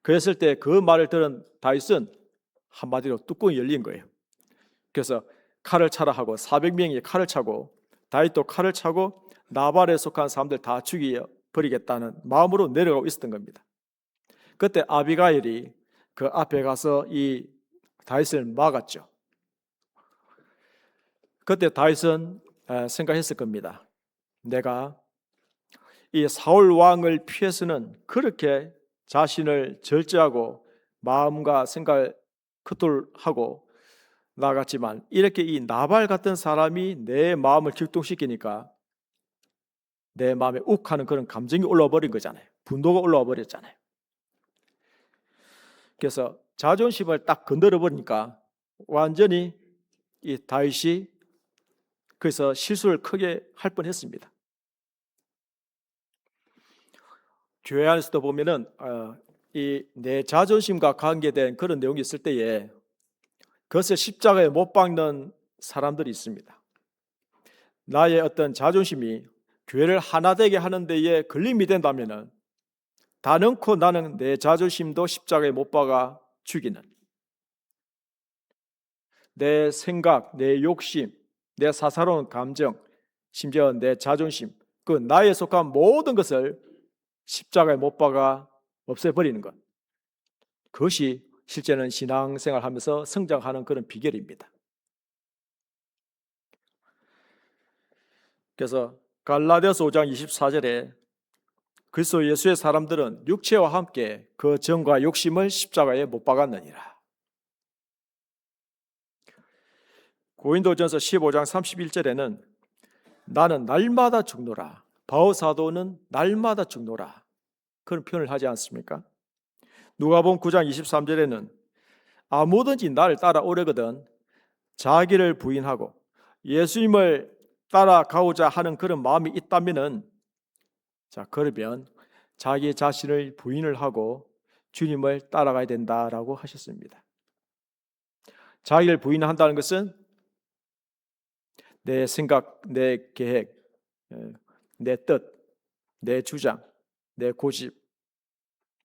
그랬을 때 그 말을 들은 다윗은 한마디로 뚜껑이 열린 거예요. 그래서 칼을 차라 하고 400명이 칼을 차고 다윗도 칼을 차고 나발에 속한 사람들 다 죽여버리겠다는 마음으로 내려가고 있었던 겁니다. 그때 아비가일이 그 앞에 가서 이 다윗을 막았죠. 그때 다윗은 생각했을 겁니다. 내가 이 사울 왕을 피해서는 그렇게 자신을 절제하고 마음과 생각을 컨트롤하고 나갔지만 이렇게 이 나발 같은 사람이 내 마음을 격동시키니까 내 마음에 욱하는 그런 감정이 올라와 버린 거잖아요. 분노가 올라와 버렸잖아요. 그래서 자존심을 딱 건드려 버리니까 완전히 이 다윗이 그래서 실수를 크게 할 뻔했습니다. 교회 안에서도 보면은 이 내 자존심과 관계된 그런 내용이 있을 때에 그것을 십자가에 못 박는 사람들이 있습니다. 나의 어떤 자존심이 교회를 하나 되게 하는 데에 걸림이 된다면은 단언코 나는 내 자존심도 십자가에 못 박아 죽이는 내 생각, 내 욕심, 내 사사로운 감정, 심지어 내 자존심, 그 나에 속한 모든 것을 십자가에 못 박아 없애버리는 것. 그것이 실제는 신앙생활 하면서 성장하는 그런 비결입니다. 그래서 갈라디아서 5장 24절에 그리스도 예수의 사람들은 육체와 함께 그 정과 욕심을 십자가에 못 박았느니라. 고린도전서 15장 31절에는 나는 날마다 죽노라. 바울 사도는 날마다 죽노라. 그런 표현을 하지 않습니까? 누가복음 9장 23절에는 아무든지 나를 따라오려거든 자기를 부인하고 예수님을 따라가고자 하는 그런 마음이 있다면은 그러면 자기 자신을 부인을 하고 주님을 따라가야 된다라고 하셨습니다. 자기를 부인한다는 것은 내 생각, 내 계획, 내 뜻, 내 주장, 내 고집,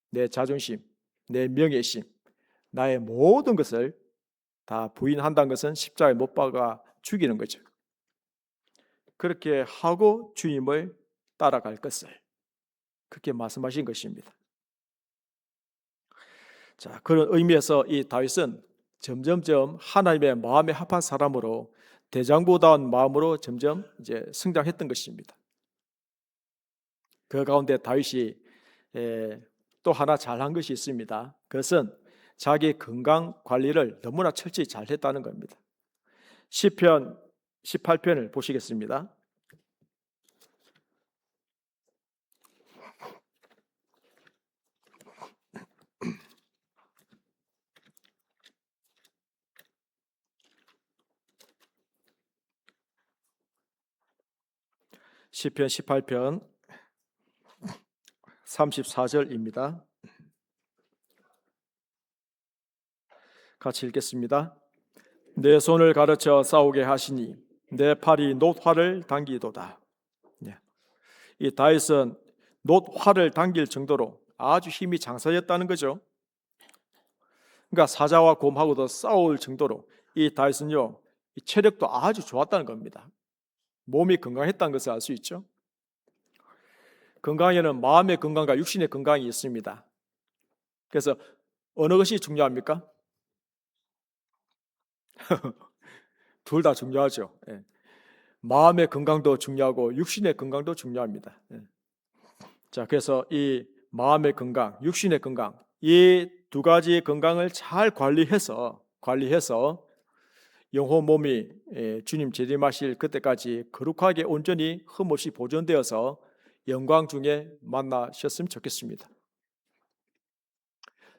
내 자존심, 내 명예심, 나의 모든 것을 다 부인한다는 것은 십자가에 못 박아 죽이는 거죠. 그렇게 하고 주님을 따라갈 것을 그렇게 말씀하신 것입니다. 그런 의미에서 이 다윗은 점점점 하나님의 마음에 합한 사람으로 대장부다운 마음으로 점점 이제 성장했던 것입니다. 그 가운데 다윗이 또 하나 잘한 것이 있습니다. 그것은 자기 건강 관리를 너무나 철저히 잘했다는 겁니다. 시편 18편을 보시겠습니다. 시편 18편 34절입니다. 같이 읽겠습니다. 내 손을 가르쳐 싸우게 하시니 내 팔이 놋화를 당기도다. 이 다윗은 놋화를 당길 정도로 아주 힘이 장사였다는 거죠. 그러니까 사자와 곰하고도 싸울 정도로 이 다윗은요 체력도 아주 좋았다는 겁니다. 몸이 건강했다는 것을 알 수 있죠. 건강에는 마음의 건강과 육신의 건강이 있습니다. 그래서 어느 것이 중요합니까? 둘 다 중요하죠. 마음의 건강도 중요하고 육신의 건강도 중요합니다. 자, 그래서 이 마음의 건강, 육신의 건강, 이 두 가지의 건강을 잘 관리해서 영혼 몸이 주님 재림하실 그때까지 거룩하게 온전히 흠없이 보존되어서 영광 중에 만나셨으면 좋겠습니다.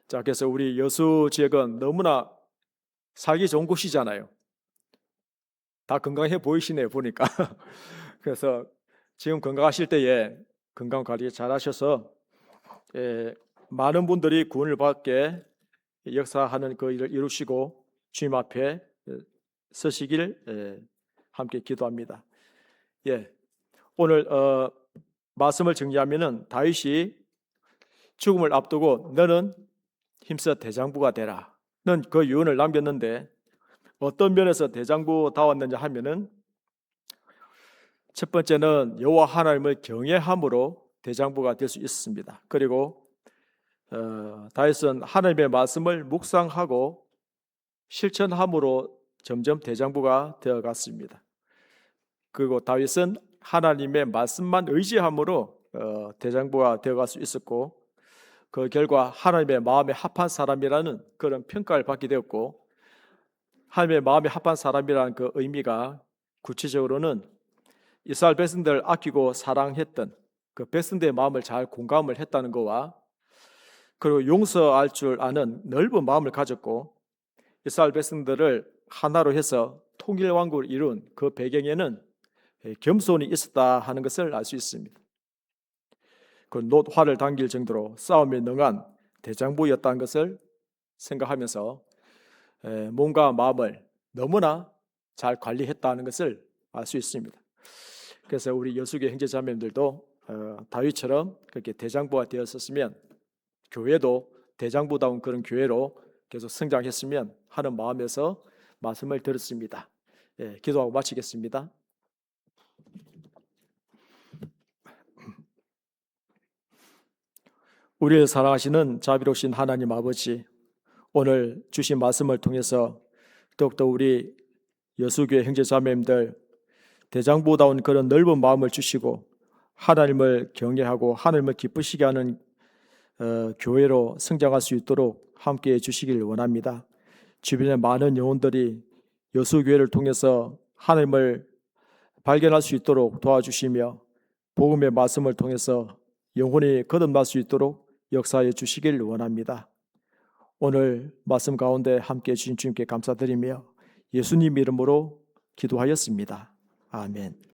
자, 그래서 우리 여수 지역은 너무나 살기 좋은 곳이잖아요. 다 건강해 보이시네요, 보니까. 그래서 지금 건강하실 때에 건강 관리 잘 하셔서 많은 분들이 구원을 받게 역사하는 그 일을 이루시고 주님 앞에 서시길 함께 기도합니다. 오늘 말씀을 정리하면은 다윗이 죽음을 앞두고 너는 힘써 대장부가 되라. 는 그 유언을 남겼는데 어떤 면에서 대장부다웠느냐 하면은 첫 번째는 여호와 하나님을 경외함으로 대장부가 될 수 있습니다. 그리고 다윗은 하나님의 말씀을 묵상하고 실천함으로 점점 대장부가 되어갔습니다. 그리고 다윗은 하나님의 말씀만 의지함으로 대장부가 되어갈 수 있었고 그 결과 하나님의 마음에 합한 사람이라는 그런 평가를 받게 되었고 하나님의 마음에 합한 사람이라는 그 의미가 구체적으로는 이스라엘 백성들을 아끼고 사랑했던 그 백성들의 마음을 잘 공감을 했다는 것과 그리고 용서할 줄 아는 넓은 마음을 가졌고 이스라엘 백성들을 하나로 해서 통일 왕국을 이룬 그 배경에는 겸손이 있었다 하는 것을 알 수 있습니다. 그 노화를 당길 정도로 싸움에 능한 대장부였다는 것을 생각하면서 몸과 마음을 너무나 잘 관리했다는 것을 알 수 있습니다. 그래서 우리 여수교 형제자매님들도 다윗처럼 그렇게 대장부가 되었었으면 교회도 대장부다운 그런 교회로 계속 성장했으면 하는 마음에서 말씀을 들었습니다. 기도하고 마치겠습니다. 우리를 사랑하시는 자비로우신 하나님 아버지, 오늘 주신 말씀을 통해서 더욱더 우리 여수교회 형제자매님들 대장부다운 그런 넓은 마음을 주시고 하나님을 경외하고 하나님을 기쁘시게 하는 교회로 성장할 수 있도록 함께해 주시길 원합니다. 주변의 많은 영혼들이 여수교회를 통해서 하나님을 발견할 수 있도록 도와주시며 복음의 말씀을 통해서 영혼이 거듭날 수 있도록 역사해 주시길 원합니다. 오늘 말씀 가운데 함께해 주신 주님께 감사드리며 예수님 이름으로 기도하였습니다. 아멘.